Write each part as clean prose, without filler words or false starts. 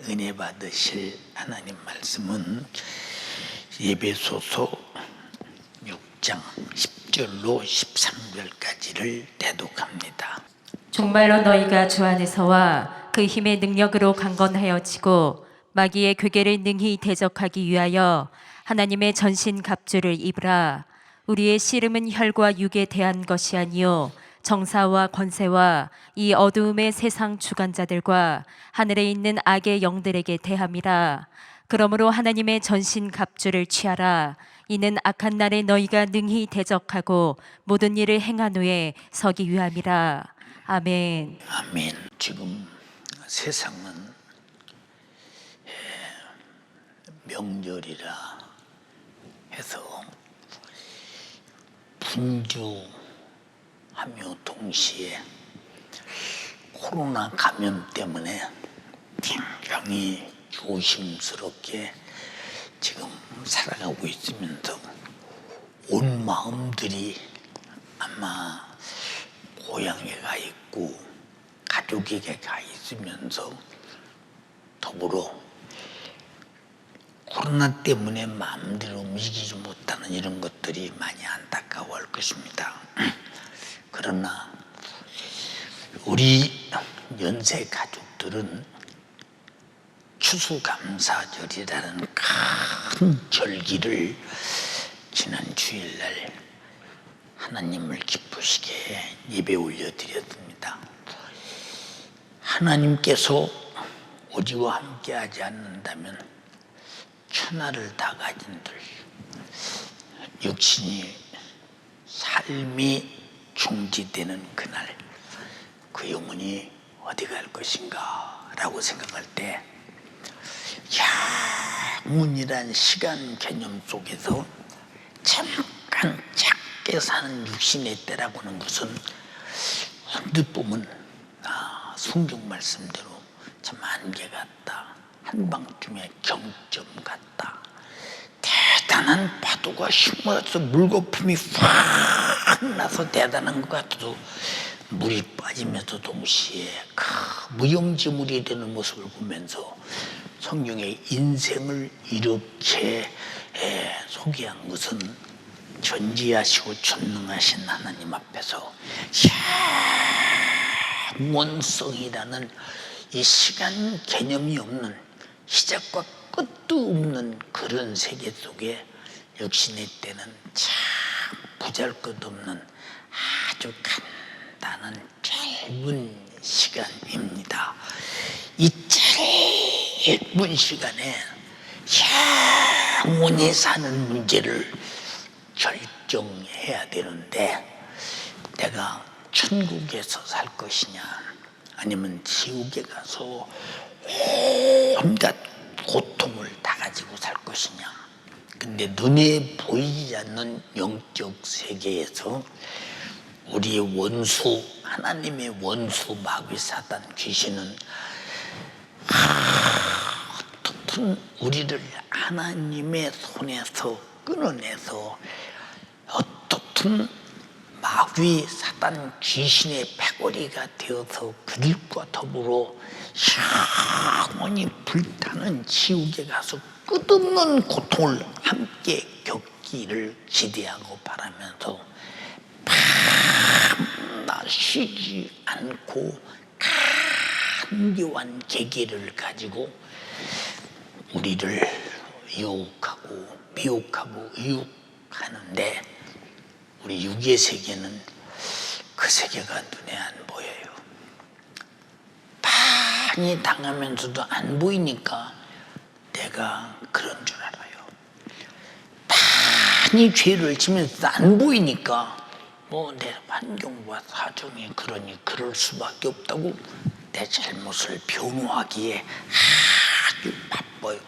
은혜 받으실 하나님 말씀은 에베소서 6장 10절로 13절까지를 대독합니다. 정말로 너희가 주 안에서와 그 힘의 능력으로 강건하여지고 마귀의 괴계를 능히 대적하기 위하여 하나님의 전신 갑주를 입으라. 우리의 씨름은 혈과 육에 대한 것이 아니요 정사와 권세와 이 어두움의 세상 주관자들과 하늘에 있는 악의 영들에게 대함이라. 그러므로 하나님의 전신 갑주를 취하라. 이는 악한 날에 너희가 능히 대적하고 모든 일을 행한 후에 서기 위함이라. 아멘. 아멘. 지금 세상은 명절이라 해서 분주하며 동시에 코로나 감염 때문에 굉장히 조심스럽게 지금 살아가고 있으면서 온 마음들이 아마 고향에 가 있고 가족에게 가 있으면서 더불어 코로나 때문에 마음대로 움직이지 못하는 이런 것들이 많이 안타까워할 것입니다. 그러나 우리 연세 가족들은 추수감사절이라는 큰 절기를 지난 주일날 하나님을 기쁘시게 예배 올려드렸습니다. 하나님께서 우리와 함께하지 않는다면 천하를 다 가진들 육신이 삶이 중지되는 그날 그 영혼이 어디 갈 것인가 라고 생각할 때 영혼이란 시간 개념 속에서 잠깐 작게 사는 육신의 때라고는 무슨 언뜻 보면 성경 말씀대로 참 안개 같다, 한방쯤에 경점 같다, 대단한 파도가 휘몰아서 물거품이 확 나서 대단한 것 같아도 물이 빠지면서 동시에 무용지물이 되는 모습을 보면서 성경의 인생을 이렇게 소개한 것은 전지하시고 전능하신 하나님 앞에서 영원성이라는 이 시간 개념이 없는 시작과 끝도 없는 그런 세계 속에 육신의 때는 참 보잘것없는 아주 간단한 짧은 시간입니다. 이 짧은 시간에 영원히 사는 문제를 결정해야 되는데 내가 천국에서 살 것이냐 아니면 지옥에 가서 온갖 고통을 다 가지고 살 것이냐. 근데 눈에 보이지 않는 영적 세계에서 우리의 원수, 하나님의 원수 마귀 사단 귀신은 어떻든 우리를 하나님의 손에서 끊어내서 어떻든 마귀 사단 귀신의 패거리가 되어서 그들과 더불어 영원히 불타는 지옥에 가서 끝없는 고통을 함께 겪기를 기대하고 바라면서 밤낮 쉬지 않고 간교한 계기를 가지고 우리를 유혹하고 미혹하고 유혹하는데 우리 육의 세계는 그 세계가 눈에 안 보여요. 많이 당하면서도 안 보이니까 내가 그런 줄 알아요. 많이 죄를 지면서도 안 보이니까 내 환경과 사정이 그러니 그럴 수밖에 없다고 내 잘못을 변호하기에 아주 바빠요.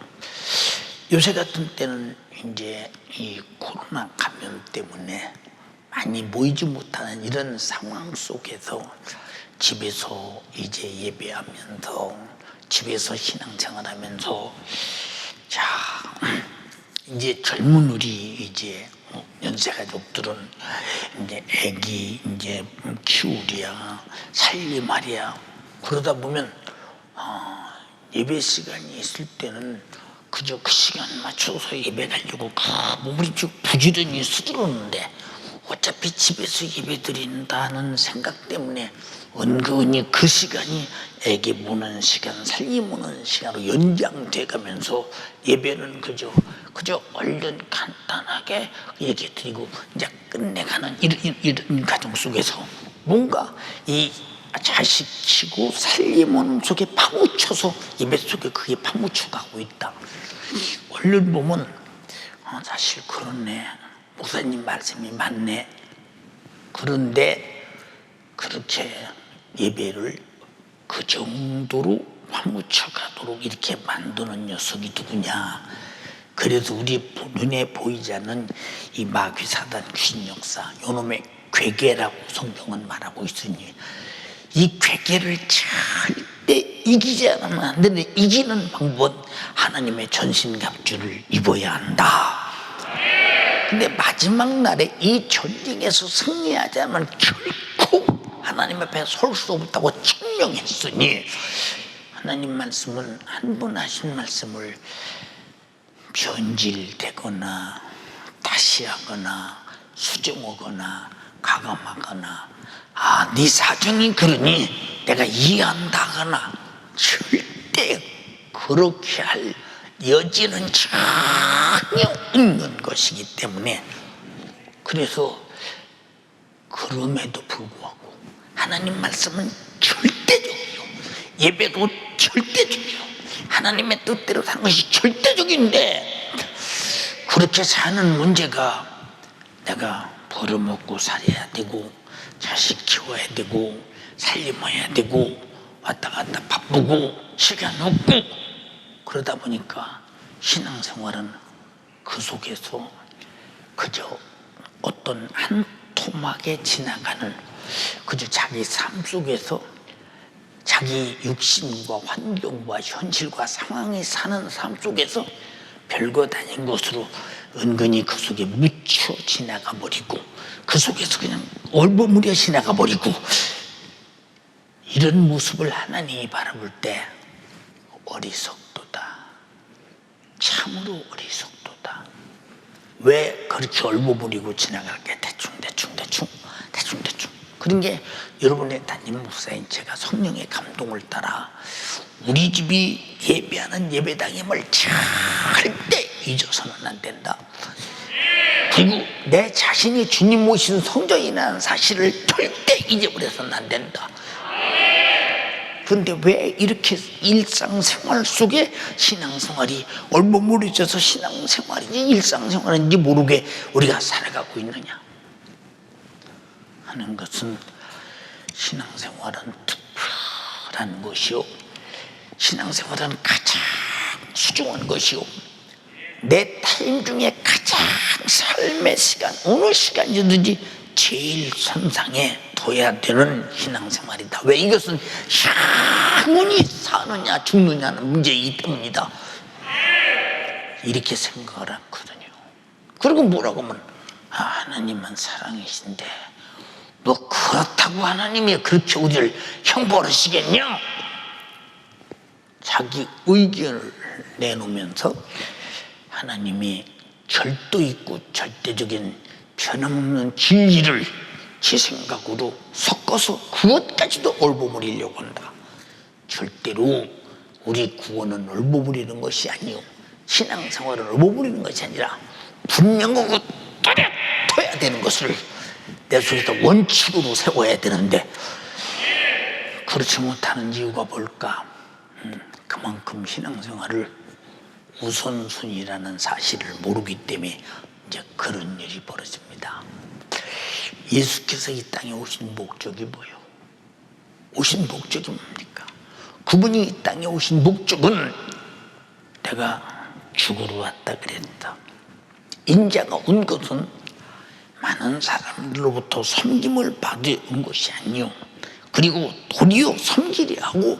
요새 같은 때는 이제 이 코로나 감염 때문에 많이 모이지 못하는 이런 상황 속에서 집에서 이제 예배하면서 집에서 신앙생활하면서 이제 젊은 우리 이제 연세 가족들은 이제 애기 이제 키우랴 살림하랴 그러다 보면 예배 시간이 있을 때는 그저 그 시간 맞춰서 예배 가려고 몸을 부지런히 서두르는데 어차피 집에서 예배 드린다는 생각 때문에 은근히 그 시간이 애기 보는 시간, 살림 오는 시간으로 연장돼 가면서 예배는 그저 얼른 간단하게 얘기 드리고 이제 끝내가는 이런 과정 속에서 뭔가 이 자식 키고 살림 오는 속에 파묻혀서 예배 속에 그게 파묻혀 가고 있다. 얼른 보면 사실 그렇네, 목사님 말씀이 맞네. 그런데 그렇게 예배를 그 정도로 파묻혀 가도록 이렇게 만드는 녀석이 누구냐. 그래서 우리 눈에 보이지 않는 이 마귀 사단 귀신 역사, 요놈의 괴계라고 성경은 말하고 있으니 이 괴계를 절대 이기지 않으면 안 되는데, 이기는 방법은 하나님의 전신갑주를 입어야 한다. 근데 마지막 날에 이 전쟁에서 승리하지 않으면 결코 하나님 앞에 설 수 없다고 증명했으니, 하나님 말씀은 한 번 하신 말씀을 변질되거나 다시 하거나 수정하거나 가감하거나 네 사정이 그러니 내가 이해한다 하거나 절대 그렇게 할 여지는 전혀 없는 것이기 때문에, 그래서 그럼에도 불구하고 하나님 말씀은 절대적이요, 예배도 절대적이요, 하나님의 뜻대로 사는 것이 절대적인데, 그렇게 사는 문제가 내가 벌어먹고 살아야 되고 자식 키워야 되고 살림해야 되고 왔다 갔다 바쁘고 시간 없고, 그러다 보니까 신앙생활은 그 속에서 그저 어떤 한 토막에 지나가는, 그저 자기 삶 속에서 자기 육신과 환경과 현실과 상황이 사는 삶 속에서 별거 아닌 것으로 은근히 그 속에 묻혀 지나가 버리고, 그 속에서 그냥 얼버무려 지나가 버리고, 이런 모습을 하나님이 바라볼 때 어리석도다, 참으로 어리석도다. 왜 그렇게 얼버무리고 지나갈게? 대충 그런 게, 여러분의 담임 목사인 제가 성령의 감동을 따라 우리 집이 예배하는 예배당임을 절대 잊어서는 안 된다. 그리고 내 자신이 주님 모신 성전이라는 사실을 절대 잊어버려서는 안 된다. 그런데 왜 이렇게 일상생활 속에 신앙생활이 얼버무려져서 신앙생활인지 일상생활인지 모르게 우리가 살아가고 있느냐 하는 것은, 신앙생활은 특별한 것이요, 신앙생활은 가장 소중한 것이요, 내 타임 중에 가장 삶의 시간, 어느 시간이든지 제일 선상에 둬야 되는 신앙생활이다. 왜? 이것은 영원히 사느냐 죽느냐는 문제이기 때문이다. 이렇게 생각을 하거든요. 그리고 뭐라고 하면 하나님은 사랑이신데 뭐 그렇다고 하나님이 그렇게 우리를 형벌하시겠냐? 자기 의견을 내놓으면서 하나님이 절도 있고 절대적인 변함없는 진리를 제 생각으로 섞어서 그것까지도 얼버무리려고 한다. 절대로 우리 구원은 얼버무리는 것이 아니요, 신앙생활은 얼버무리는 것이 아니라 분명하고 뚜렷해야 되는 것을 내 속에서 원칙으로 세워야 되는데, 그렇지 못하는 이유가 뭘까? 그만큼 신앙생활을 우선순위라는 사실을 모르기 때문에 이제 그런 일이 벌어집니다. 예수께서 이 땅에 오신 목적이 뭐예요? 오신 목적이 뭡니까? 그분이 이 땅에 오신 목적은 내가 죽으러 왔다 그랬다. 인자가 온 것은 많은 사람들로부터 섬김을 받은 것이 아니요, 그리고 도리어 섬기려 하고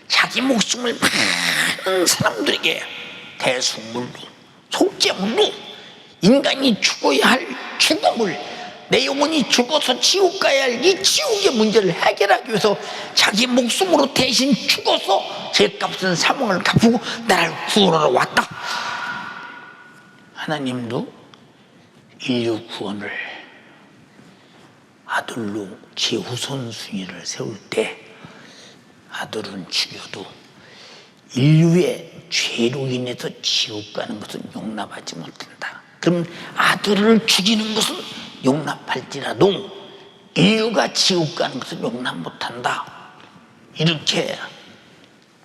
자기 목숨을 많은 사람들에게 대속물로 속죄물로 인간이 죽어야 할 죽음을 내 영혼이 죽어서 지옥 가야 할 이 지옥의 문제를 해결하기 위해서 자기 목숨으로 대신 죽어서 죄값은 사망을 갚고 나를 구원하러 왔다. 하나님도 인류 구원을 아들로 최우선순위를 세울 때 아들은 죽여도 인류의 죄로 인해서 지옥 가는 것은 용납하지 못한다. 그럼 아들을 죽이는 것은 용납할지라도 인류가 지옥 가는 것은 용납 못한다. 이렇게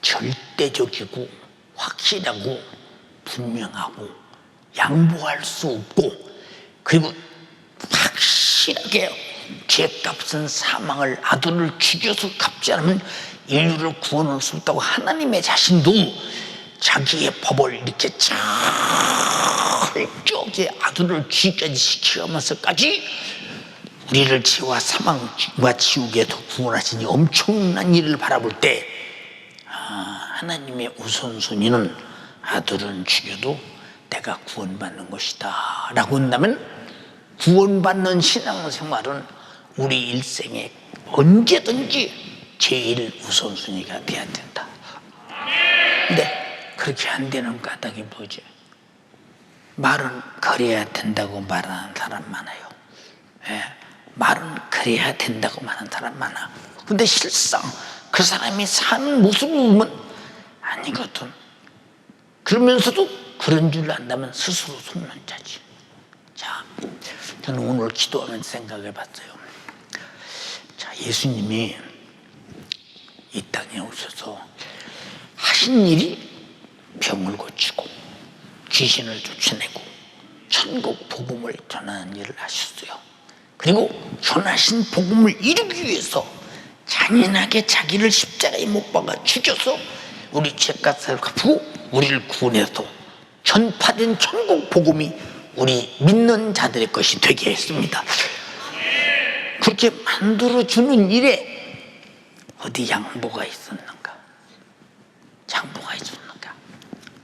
절대적이고 확실하고 분명하고 양보할 수 없고, 그리고 확실하게 죄값은 사망을 아들을 죽여서 갚지 않으면 인류를 구원할 수 없다고 하나님의 자신도 자기의 법을 이렇게 철저하게 아들을 죽이까지 시키면서까지 우리를 죄와 사망과 지옥에서 구원하시니 엄청난 일을 바라볼 때 하나님의 우선순위는 아들은 죽여도 내가 구원받는 것이다 라고 한다면, 구원받는 신앙생활은 우리 일생에 언제든지 제일 우선순위가 돼야 된다. 근데 그렇게 안 되는 까닭이 뭐지? 말은 그래야 된다고 말하는 사람 많아요. 말은 그래야 된다고 말하는 사람 많아. 근데 실상 그 사람이 사는 모습을 보면 아니거든. 그러면서도 그런 줄 안다면 스스로 속는 자지. 자, 저는 오늘 기도하면서 생각해 봤어요. 자, 예수님이 이 땅에 오셔서 하신 일이 병을 고치고 귀신을 쫓아내고 천국 복음을 전하는 일을 하셨어요. 그리고 전하신 복음을 이루기 위해서 잔인하게 자기를 십자가에 못 박아 죽여서 우리 죄값을 갚고 우리를 구원해서 전파된 천국 복음이 우리 믿는 자들의 것이 되게 했습니다. 그렇게 만들어주는 일에 어디 양보가 있었는가? 양보가 있었는가?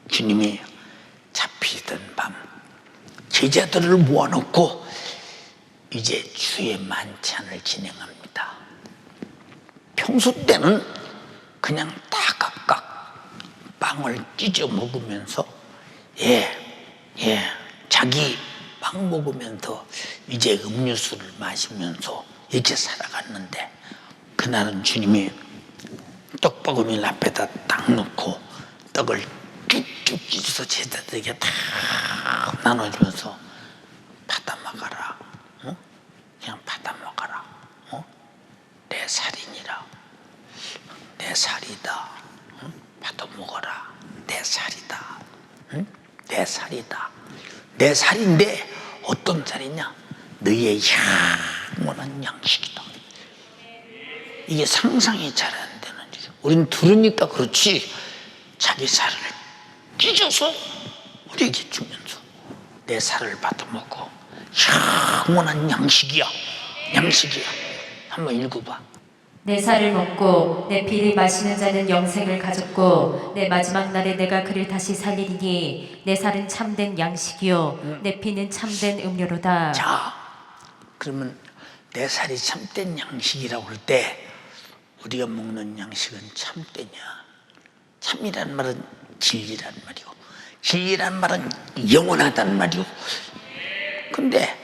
주님이 잡히던 밤 제자들을 모아놓고 이제 주의 만찬을 진행합니다. 평소 때는 그냥 다 각각 빵을 찢어 먹으면서 자기 빵 먹으면서 이제 음료수를 마시면서 이렇게 살아갔는데, 그날은 주님이 떡바구니를 앞에다 딱 놓고 떡을 쭉쭉 찢어서 제자들에게 다 나눠주면서 받아 먹어라. 그냥 받아 먹어라. 내 살이니라. 내 살이다. 받아 먹어라. 내 살이다. 내 살이다. 내 살인데 어떤 살이냐? 너의 영원한 양식이다. 이게 상상이 잘 안 되는 일이에요. 우린 들으니까 그렇지 자기 살을 찢어서 우리에게 주면서 내 살을 받아먹고 영원한 양식이야. 양식이야. 한번 읽어봐. 내 살을 먹고 내 피를 마시는 자는 영생을 가졌고 내 마지막 날에 내가 그를 다시 살리리니 내 살은 참된 양식이요 내 피는 참된 음료로다. 자, 그러면 내 살이 참된 양식이라고 할 때 우리가 먹는 양식은 참되냐? 참이란 말은 진리란 말이고, 진리란 말은 영원하단 말이고. 근데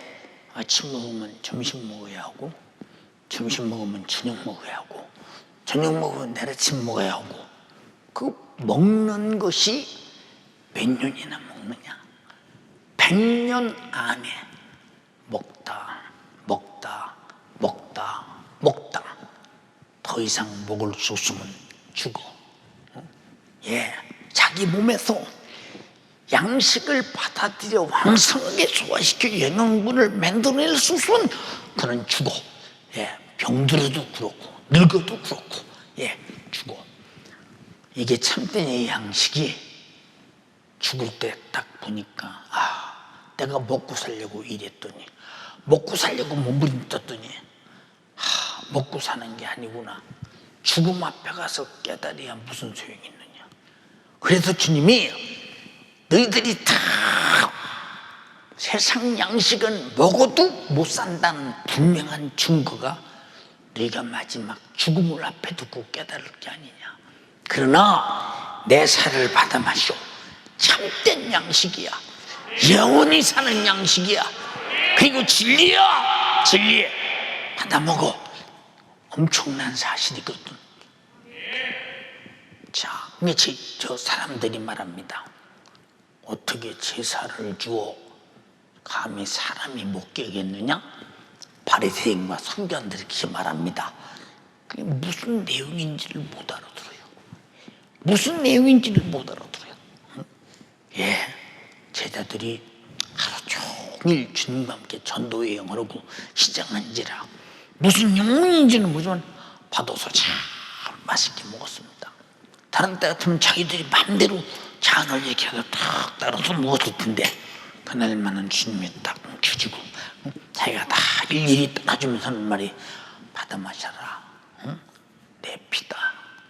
아침 먹으면 점심 먹어야 하고, 점심 먹으면 저녁 먹어야 하고, 저녁 먹으면 내일 아침 먹어야 하고, 그 먹는 것이 몇 년이나 먹느냐? 100년 안에 먹다 더 이상 먹을 수 없으면 죽어. 자기 몸에서 양식을 받아들여 왕성하게 소화시켜 영양분을 만들어낼 수 없으면 그는 죽어. 병들어도 그렇고 늙어도 그렇고 죽어. 이게 참된 양식이 죽을 때 딱 보니까 내가 먹고 살려고 일했더니, 먹고 살려고 몸부림쳤더니 먹고 사는 게 아니구나. 죽음 앞에 가서 깨달아야 무슨 소용이 있느냐. 그래서 주님이 너희들이 다 세상 양식은 먹어도 못 산다는 분명한 증거가 너희가 마지막 죽음을 앞에 두고 깨달을 게 아니냐. 그러나 내 살을 받아 마시오. 참된 양식이야. 영원히 사는 양식이야. 그리고 진리야. 진리 받아 먹어. 엄청난 사실이거든. 자, 저 사람들이 말합니다. 어떻게 제사를 주어 감히 사람이 못 깨겠느냐? 바리새인과 선교사들이 그렇게 말합니다. 그게 무슨 내용인지를 못 알아들어요. 무슨 내용인지를 못 알아들어요. 예, 제자들이 하루 종일 주님과 함께 전도 여행을 하고 시장한지라 무슨 내용인지는 모르지만 받아서 참 맛있게 먹었습니다. 다른 때 같으면 자기들이 마음대로 잔을 이렇게 해서 탁 따라서 먹었을 텐데 그날만은 주님이 딱 켜주고 자기가 다 일일이 따라주면서 하는 말이 받아 마셔라. 응? 내 피다.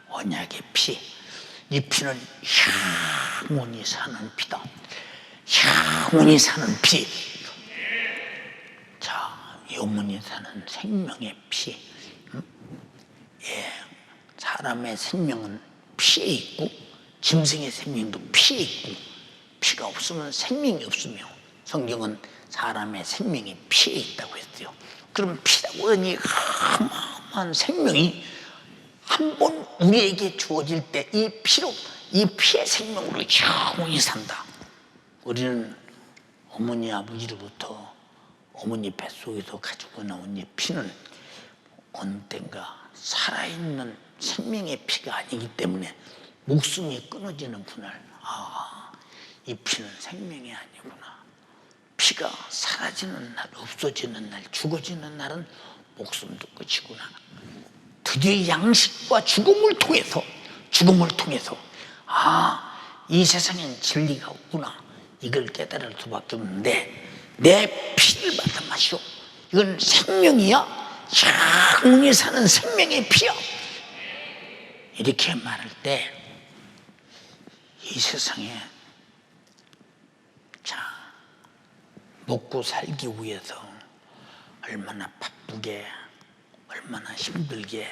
언약의 피. 이 피는 영원히 사는 피다. 영원히 사는 피. 자, 영원히 사는 생명의 피. 응? 예, 사람의 생명은 피에 있고 짐승의 생명도 피에 있고 피가 없으면 생명이 없으며 성경은 사람의 생명이 피에 있다고 했어요. 그럼 피라고 하니 어마어마한 생명이 한 번 우리에게 주어질 때 이 피로 이 피의 생명으로 영원히 산다. 우리는 어머니 아버지로부터 어머니 뱃속에서 가지고 나온 이 피는 어느 때인가 살아있는 생명의 피가 아니기 때문에 목숨이 끊어지는 그날 이 피는 생명이 아니구나. 피가 사라지는 날, 없어지는 날, 죽어지는 날은 목숨도 끝이구나. 드디어 양식과 죽음을 통해서 이 세상엔 진리가 없구나. 이걸 깨달을 수밖에 없는데 내 피를 받아 마시오. 이건 생명이야. 영원히 사는 생명의 피야. 이렇게 말할 때 이 세상에 먹고 살기 위해서 얼마나 바쁘게, 얼마나 힘들게,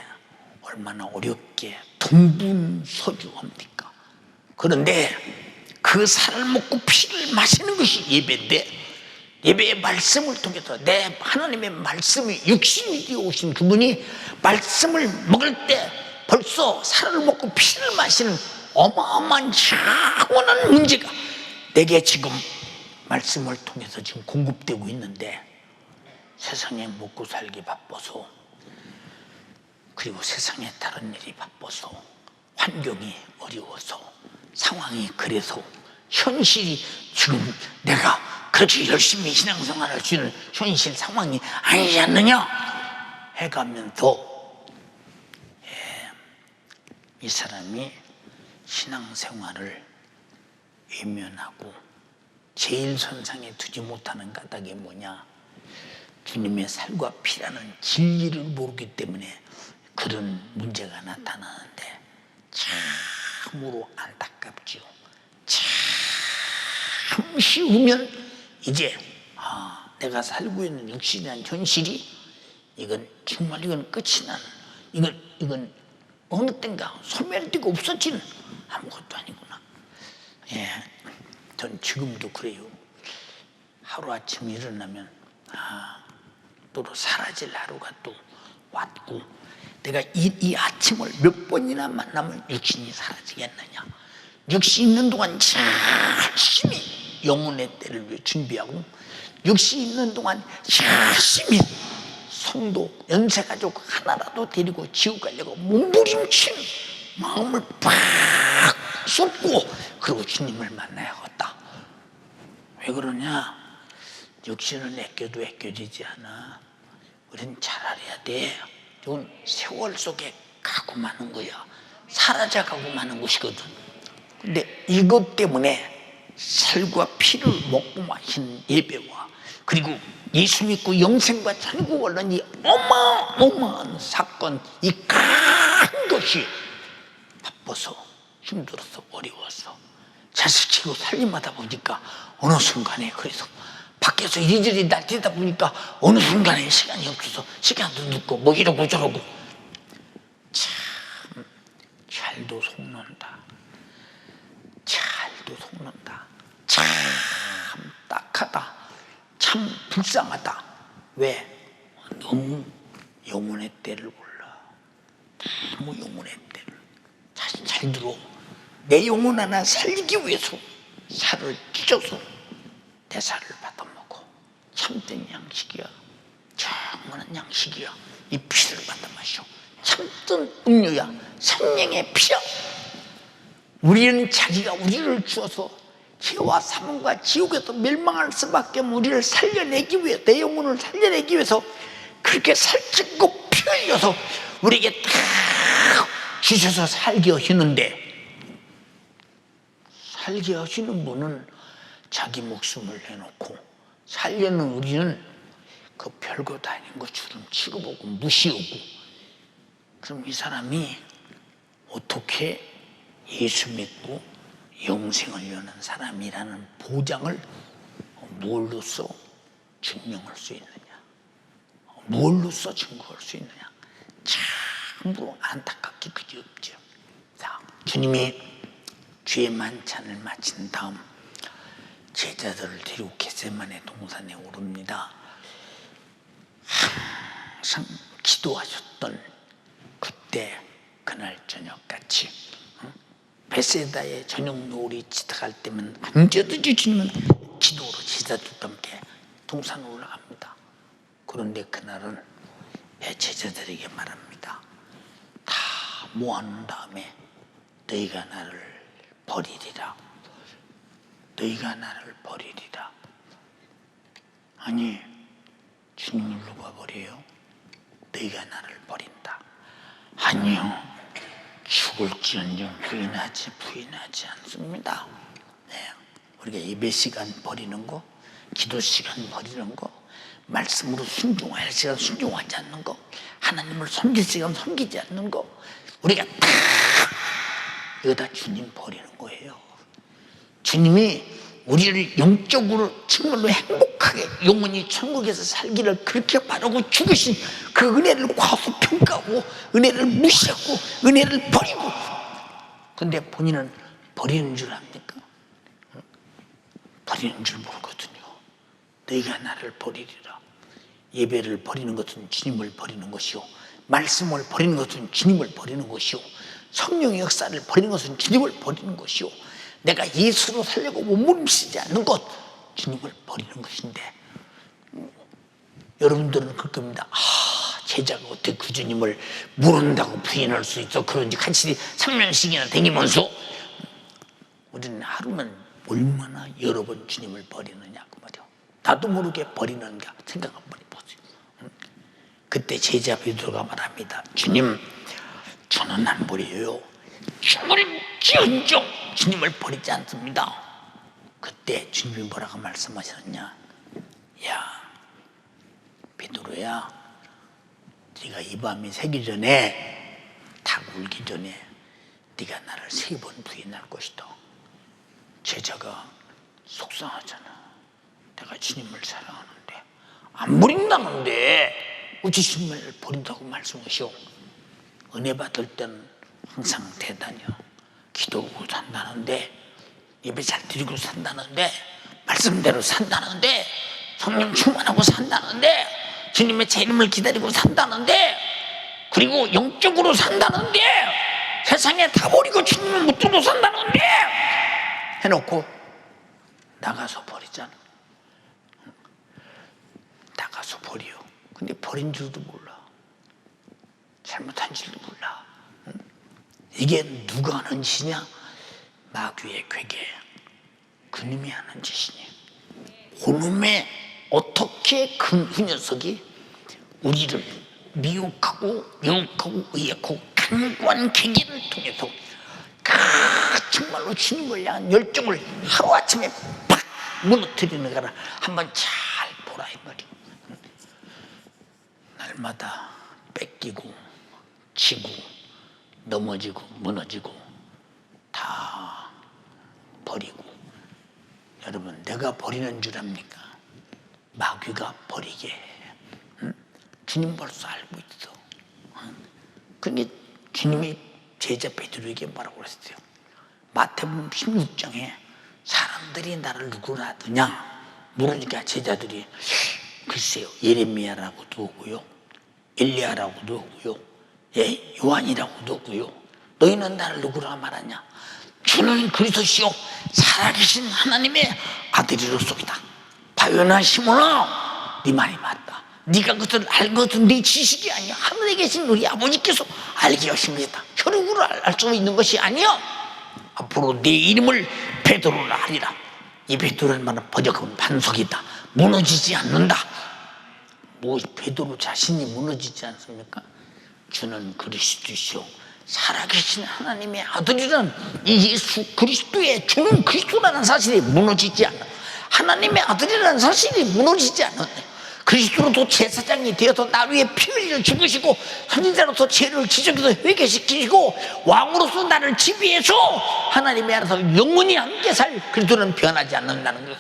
얼마나 어렵게 동분서주합니까? 그런데 그 살을 먹고 피를 마시는 것이 예배인데 예배의 말씀을 통해서 내 하나님의 말씀이 육신이 되어 오신 그분이 말씀을 먹을 때 벌써 살을 먹고 피를 마시는 어마어마한 영원한 문제가 내게 지금 말씀을 통해서 지금 공급되고 있는데 세상에 먹고 살기 바빠서 그리고 세상에 다른 일이 바빠서 환경이 어려워서 상황이 그래서 현실이 지금 내가 그렇게 열심히 신앙생활할 수 있는 현실 상황이 아니지 않느냐 해가면서 이 사람이 신앙생활을 외면하고 제일 선상에 두지 못하는 까닭이 뭐냐? 주님의 살과 피라는 진리를 모르기 때문에 그런 문제가 나타나는데 참으로 안타깝지요. 참 쉬우면 이제 내가 살고 있는 육신이란 현실이 이건 정말 이건 끝이 나는 이건 어느 땐가 소멸되고 없어지는 아무것도 아니구나. 예, 전 지금도 그래요. 하루아침 일어나면 또 사라질 하루가 또 왔고 내가 이 아침을 몇 번이나 만나면 육신이 사라지겠느냐. 육신 있는 동안 열심히 영혼의 때를 위해 준비하고 육신 있는 동안 열심히 성도 연세가족 하나라도 데리고 지옥 가려고 몸부림치는 마음을 팍 쏟고 그리고 주님을 만나야겠다. 왜 그러냐? 육신을 아껴도 아껴지지 않아. 우린 잘 알아야 돼. 이건 세월 속에 가고 마는 거야. 사라져가고 마는 것이거든. 근데 이것 때문에 살과 피를 먹고 마시는 예배와 그리고 예수 믿고 영생과 천국 얻는 이 어마어마한 사건, 이 큰 것이 바빠서 힘들어서 어려워서 자식 치고 살림하다 보니까 어느 순간에 그래서 밖에서 이리저리 날뛰다 보니까 어느 순간에 시간이 없어서 시간도 늦고 뭐 이러고 저러고 참 잘도 속는다. 잘도 속는다. 참 딱하다. 참 불쌍하다. 왜? 너무 영혼의 때를 몰라. 너무 영혼의 때를. 잘 들어. 내 영혼 하나 살리기 위해서 살을 찢어서 대사를 받아먹어. 참된 양식이야. 정말 양식이야. 이 피를 받아 마셔. 참된 음료야. 생명의 피야. 우리는 자기가 우리를 주어서 죄와 사망과 지옥에서 멸망할 수밖에 없는 우리를 살려내기 위해, 내 영혼을 살려내기 위해서 그렇게 살찌고 피 흘려서 우리에게 다 주셔서 살게 하시는데, 살게 하시는 분은 자기 목숨을 내놓고 살려는 우리는 그 별것 아닌 것처럼 취급하고 무시하고, 그럼 이 사람이 어떻게 예수 믿고 영생을 여는 사람이라는 보장을 뭘로써 증명할 수 있느냐, 뭘로써 증거할 수 있느냐. 참으로 안타깝게 그지없죠. 자, 주님이 주의 만찬을 마친 다음 제자들을 데리고 겟세마네 동산에 오릅니다. 항상 기도하셨던 그때 그날 저녁같이 베세다의 저녁 노을이 지나갈 때면 언제든지 주님은 기도로 제자들과 함께 동산에 올라갑니다. 그런데 그날은 제자들에게 말합니다. 다 모아놓은 다음에 너희가 나를 버리리라. 너희가 나를 버리리라. 아니, 주님을 누가 버려요? 너희가 나를 버린다. 아니요, 죽을지언정 부인하지 않습니다. 네. 우리가 예배 시간 버리는 거, 기도 시간 버리는 거, 말씀으로 순종할 시간 순종하지 않는 거, 하나님을 섬길 시간 섬기지 않는 거, 우리가 다 이거 다 주님 버리는 거예요. 주님이 우리를 영적으로 정말로 행복하게 영원히 천국에서 살기를 그렇게 바라고 죽으신 그 은혜를 과소평가하고 은혜를 무시하고 은혜를 버리고, 근데 본인은 버리는 줄 압니까? 버리는 줄 모르거든요. 너희가 나를 버리리라. 예배를 버리는 것은 주님을 버리는 것이요, 말씀을 버리는 것은 주님을 버리는 것이요, 성령의 역사를 버리는 것은 주님을 버리는 것이요, 내가 예수로 살려고 몸부림치지 않는 것, 주님을 버리는 것인데, 여러분들은 그럴 겁니다. 제자가 어떻게 그 주님을 모른다고 부인할 수 있어? 그런지 같이 3년씩이나 댕기면서. 우리는 하루는 얼마나 여러 번 주님을 버리느냐 그 말이야. 나도 모르게 버리는가 생각 한번 해보세요. 그때 제자 베드로가 말합니다. 주님, 저는 안 버려요. 죽을지언정 주님을 버리지 않습니다. 그때 주님이 뭐라고 말씀하셨냐? 야, 베드로야, 네가 이 밤이 새기 전에, 닭 울기 전에 네가 나를 3번 부인할 것이다. 제자가 속상하잖아. 내가 주님을 사랑하는데 안 버린다는데 어찌 주님을 버린다고 말씀하시오? 은혜 받을 때는 항상 대단해요. 기도하고 산다는데, 예배 잘 드리고 산다는데, 말씀대로 산다는데, 성령 충만하고 산다는데, 주님의 제 이름을 기다리고 산다는데, 그리고 영적으로 산다는데, 세상에 다 버리고 주님을 붙들고 산다는데 해놓고 나가서 버리잖아. 나가서 버려. 근데 버린 줄도 몰라. 잘못한 줄도 몰라. 이게 누가 하는 짓이냐? 마귀의 괴계, 그놈이 하는 짓이니. 그놈의 어떻게 그 녀석이 우리를 미혹하고 의역하고 간과한 계기를 통해서 정말로 주님을 향한 열정을 하루아침에 팍 무너뜨리는 거라 한번 잘 보라 이 말이야. 날마다 뺏기고 지고 넘어지고 무너지고 다 버리고. 여러분, 내가 버리는 줄 압니까? 마귀가 버리게 해. 주님 벌써 알고 있어. 그러니까 주님이 제자 베드로에게 뭐라고 그랬어요? 마태복음 16장에 사람들이 나를 누구라 하더냐 물으니까 제자들이 글쎄요 예레미야라고도 하고요 엘리야라고도 하고요 예, 요한이라고도 하고요 너희는 나를 누구라 말하냐 주는 그리스도시요 살아계신 하나님의 아들이로소이다. 바요나 시몬아 네 말이 맞다. 네가 그것을 알 것은 네 지식이 아니야. 하늘에 계신 우리 아버지께서 알게 하신 것이다. 혈육으로 알 수 있는 것이 아니야. 앞으로 네 이름을 베드로라 하리라. 이 베드로라는 말은 번역하면 반석이다. 무너지지 않는다. 뭐 베드로 자신이 무너지지 않습니까? 주는 그리스도시요 살아계신 하나님의 아들이란 이 예수 그리스도의 주는 그리스도라는 사실이 무너지지 않아. 하나님의 아들이라는 사실이 무너지지 않았네. 그리스도로도 제사장이 되어서 나 위에 피 흘려 죽으시고 선지자로서 죄를 지적해서 회개시키시고 왕으로서 나를 지배해서 하나님의 안에서 영원히 함께 살 그리스도는 변하지 않는다는 거예요.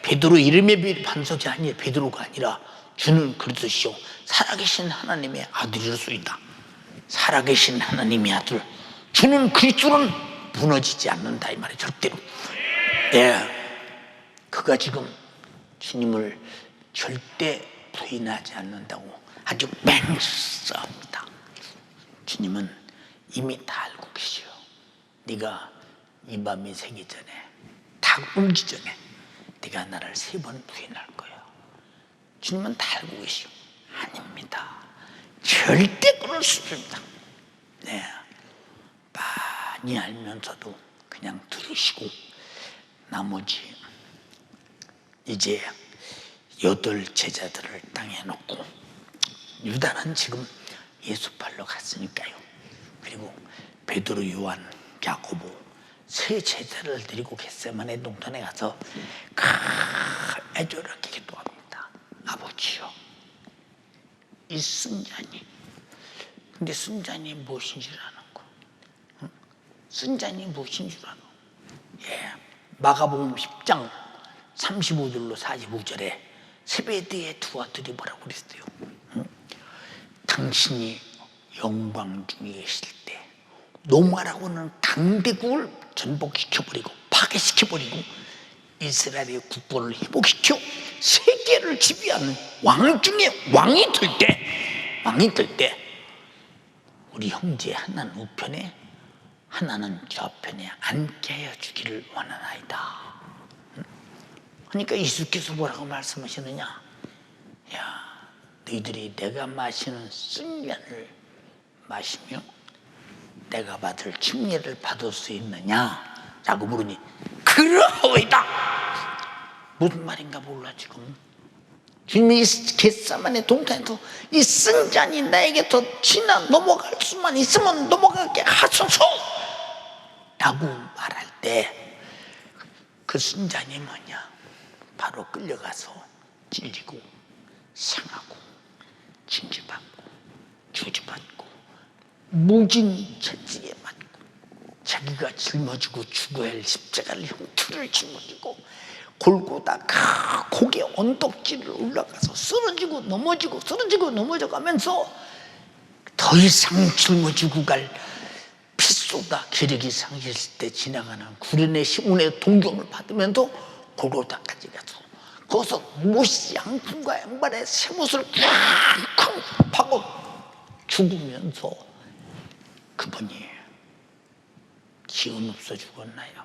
베드로 이름의 반석이 아니에요. 베드로가 아니라 주는 그리스도시요 살아계신 하나님의 아들이로소이다. 살아계신 하나님의 아들 주는 그리스도는 무너지지 않는다 이 말이에요. 절대로. 예, 그가 지금 주님을 절대 부인하지 않는다고 아주 맹세합니다. 주님은 이미 다 알고 계셔요. 네가 이 밤이 새기 전에 다 울기 전에 네가 나를 3번 부인할 거야. 주님은 다 알고 계셔. 아닙니다. 절대 그럴 수 없습니다. 네, 많이 알면서도 그냥 들으시고 나머지 이제 8 제자들을 땅에 놓고 유다는 지금 예수 팔러 갔으니까요. 그리고 베드로, 요한, 야고보 3 제자를 데리고 겟세마네 동산에 가서 애절하게 기도합니다. 아버지요, 이 쓴자니, 근데 쓴자니 무엇인 줄 아는 거? 쓴자니 무엇인 줄 아는 거? 예, 마가복음 10장 35절로 45절에 세베대의 2 아들이 뭐라고 그랬어요? 당신이 영광 중에 계실 때 노마라고는 강대국을 전복시켜버리고 파괴시켜버리고 이스라엘의 국권을 회복시켜 세계를 지배하는 왕 중에 왕이 될 때 우리 형제 하나는 우편에 하나는 좌편에 앉게 하여 주기를 원하나이다. 그러니까 예수께서 뭐라고 말씀하시느냐? 야, 너희들이 내가 마시는 쓴잔을 마시며 내가 받을 침례를 받을 수 있느냐? 라고 물으니 그러하오이다. 무슨 말인가 몰라 지금. 주님이 겟세마네 동산에서 이 쓴잔이 나에게 더 지나 넘어갈 수만 있으면 넘어가게 하소서 라고 말할 때 그 쓴잔이 뭐냐? 바로 끌려가서 찔리고 상하고 징계받고 저주받고 무진 채찍에 맞고 자기가 짊어지고 죽어야 할 십자가를 흉투를 짊어지고 골고다 고개 언덕질을 올라가서 쓰러지고 넘어지고 쓰러지고 넘어져 가면서 더 이상 짊어지고 갈 핏쏟아 기력이 상실했을 때 지나가는 구련의 시몬의 동경을 받으면서 골고다까지 가서 거기서 못이 양품과 양발에 쇠못을 쾅쾅 파고 죽으면서 그분이 기운 없어 죽었나요?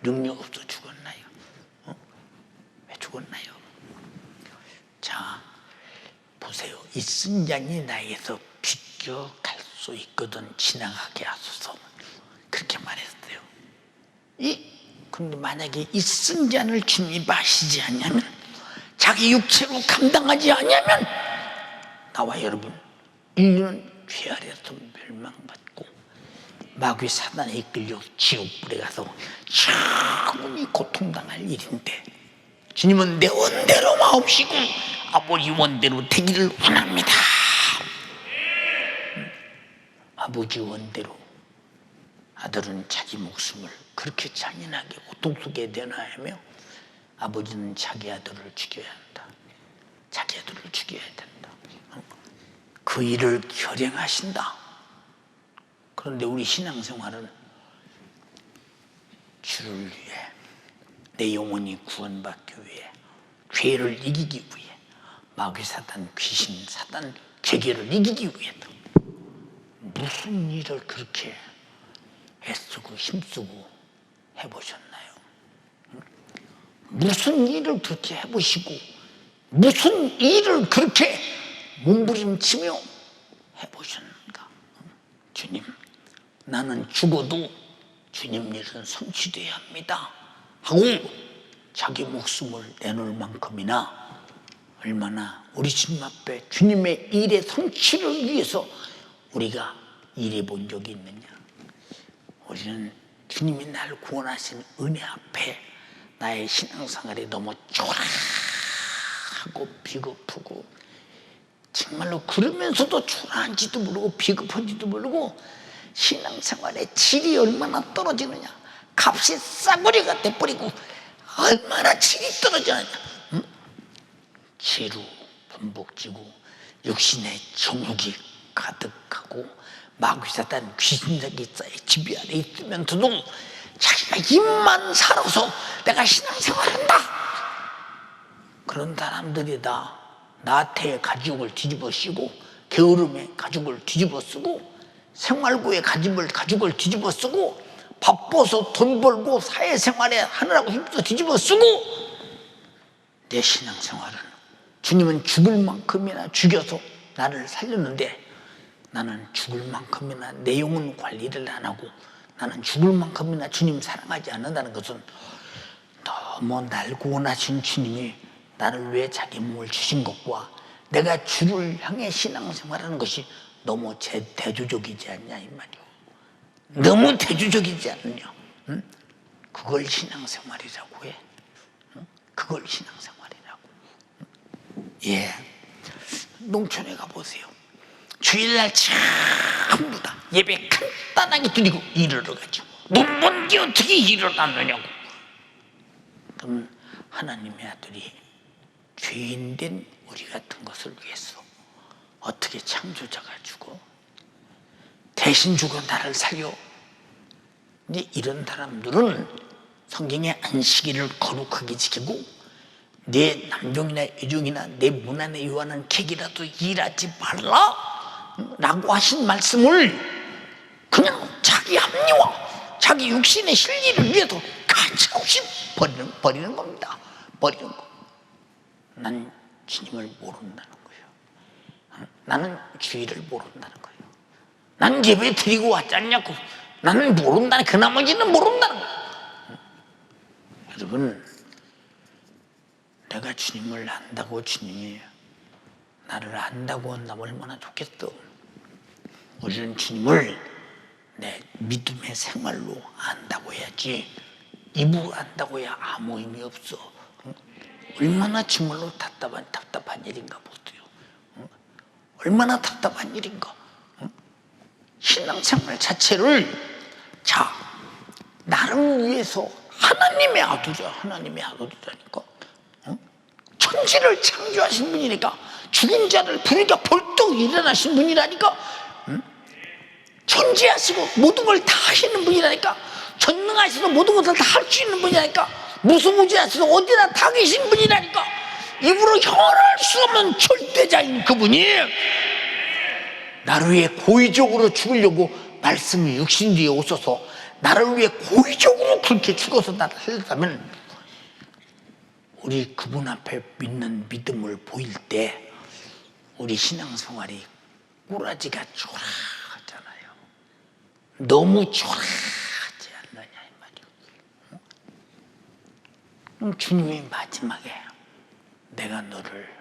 능력 없어 죽었나요? 왜 죽었나요? 자, 보세요. 이 쓴잔이 나에게서 비껴갈 수 있거든 지나가게 하소서 그렇게 말했어요. 근데 만약에 이 쓴잔을 주님이 마시지 않냐면 자기 육체로 감당하지 않냐면 나와 여러분 인류는 죄 아래서 멸망받고 마귀 사단에 이끌려 지옥불에 가서 영원히 고통당할 일인데 주님은 내 원대로 마옵시고 아버지 원대로 되기를 원합니다. 아버지 원대로 아들은 자기 목숨을 그렇게 잔인하게 고통 속에 내놔야며 아버지는 자기 아들을 죽여야 한다. 자기 아들을 죽여야 된다. 그 일을 결행하신다. 그런데 우리 신앙생활은 주를 위해, 내 영혼이 구원받기 위해, 죄를 이기기 위해, 마귀 사단, 귀신 사단, 괴계를 이기기 위해다. 무슨 일을 그렇게 애쓰고 힘쓰고 해보셨나요? 무슨 일을 그렇게 해보시고 무슨 일을 그렇게 몸부림치며 해보셨는가? 주님, 나는 죽어도 주님 일은 성취돼야 합니다 하고 자기 목숨을 내놓을 만큼이나 얼마나 우리 주님 앞에 주님의 일의 성취를 위해서 우리가 일해 본 적이 있느냐? 우리는 주님이 나를 구원하신 은혜 앞에 나의 신앙생활이 너무 초라하고 비겁하고, 정말로 그러면서도 초라한지도 모르고 비겁한지도 모르고 신앙생활의 질이 얼마나 떨어지느냐, 값이 싸구려가 돼버리고 얼마나 질이 떨어지느냐. 지루, 번복지고 육신의 정욕이 가득하고 마귀 사단 귀신적이 쌓여 지배 아래 있으면서도 자기가 입만 살아서 내가 신앙생활한다, 그런 사람들이 다 나태의 가죽을 뒤집어 쓰고 게으름의 가죽을 뒤집어 쓰고 생활고의 가죽을 뒤집어 쓰고 바빠서 돈 벌고 사회생활에 하느라고 힘써 뒤집어 쓰고, 내 신앙생활은 주님은 죽을 만큼이나 죽여서 나를 살렸는데 나는 죽을 만큼이나 내 영혼 관리를 안 하고 나는 죽을 만큼이나 주님 사랑하지 않는다는 것은 너무 날 구원하신 주님이 나를 위해 자기 몸을 주신 것과 내가 주를 향해 신앙생활하는 것이 너무 대조적이지 않냐 이 말이오. 너무 대조적이지 않느냐. 응? 그걸 신앙생활이라고 해. 응? 그걸 신앙생활이라고. 응? 예, 농촌에 가보세요. 주일날 전부 다 예배 간단하게 드리고 일하러 가죠. 눈먼 게 어떻게 일어났느냐고. 그럼 하나님의 아들이 죄인된 우리 같은 것을 위해서 어떻게 창조자가 죽어 대신 죽어 나를 살려. 근데 이런 사람들은 성경의 안식일을 거룩하게 지키고 내 남종이나 여종이나 내 문 안에 요하는 객이라도 일하지 말라 라고 하신 말씀을 그냥 자기 합리화, 자기 육신의 실리를 위해서 가차없이 버리는 겁니다. 버리는 거. 난 주님을 모른다는 거예요. 나는 주의를 모른다는 거예요. 난 예배 드리고 왔지 않냐고. 나는 모른다는, 그 나머지는 모른다는 거예요. 여러분, 내가 주님을 안다고 주님이 나를 안다고 한다면 얼마나 좋겠어. 우리는 주님을 내 믿음의 생활로 안다고 해야지, 입으로 안다고 해야 아무 의미 없어. 얼마나 정말로 답답한 일인가 보세요. 얼마나 답답한 일인가. 신앙생활 자체를 자 나를 위해서 하나님의 아들이야. 하나님의 아들이라니까. 천지를 창조하신 분이니까, 죽은 자를 부르니까 벌떡 일어나신 분이라니까. 천지하시고 모든 걸 다 하시는 분이라니까. 전능하시고 모든 것을 다 할 수 있는 분이라니까. 무소무지하시고 어디나 다 계신 분이라니까. 입으로 형언할 수 없는 절대자인 그분이 나를 위해 고의적으로 죽으려고 말씀이 육신 뒤에 오셔서 나를 위해 고의적으로 그렇게 죽어서 나를 살렸다면, 우리 그분 앞에 믿는 믿음을 보일 때 우리 신앙생활이 꼬라지가 초라하잖아요. 너무 초라하지 않느냐 이 말이에요. 주님이 마지막에 내가 너를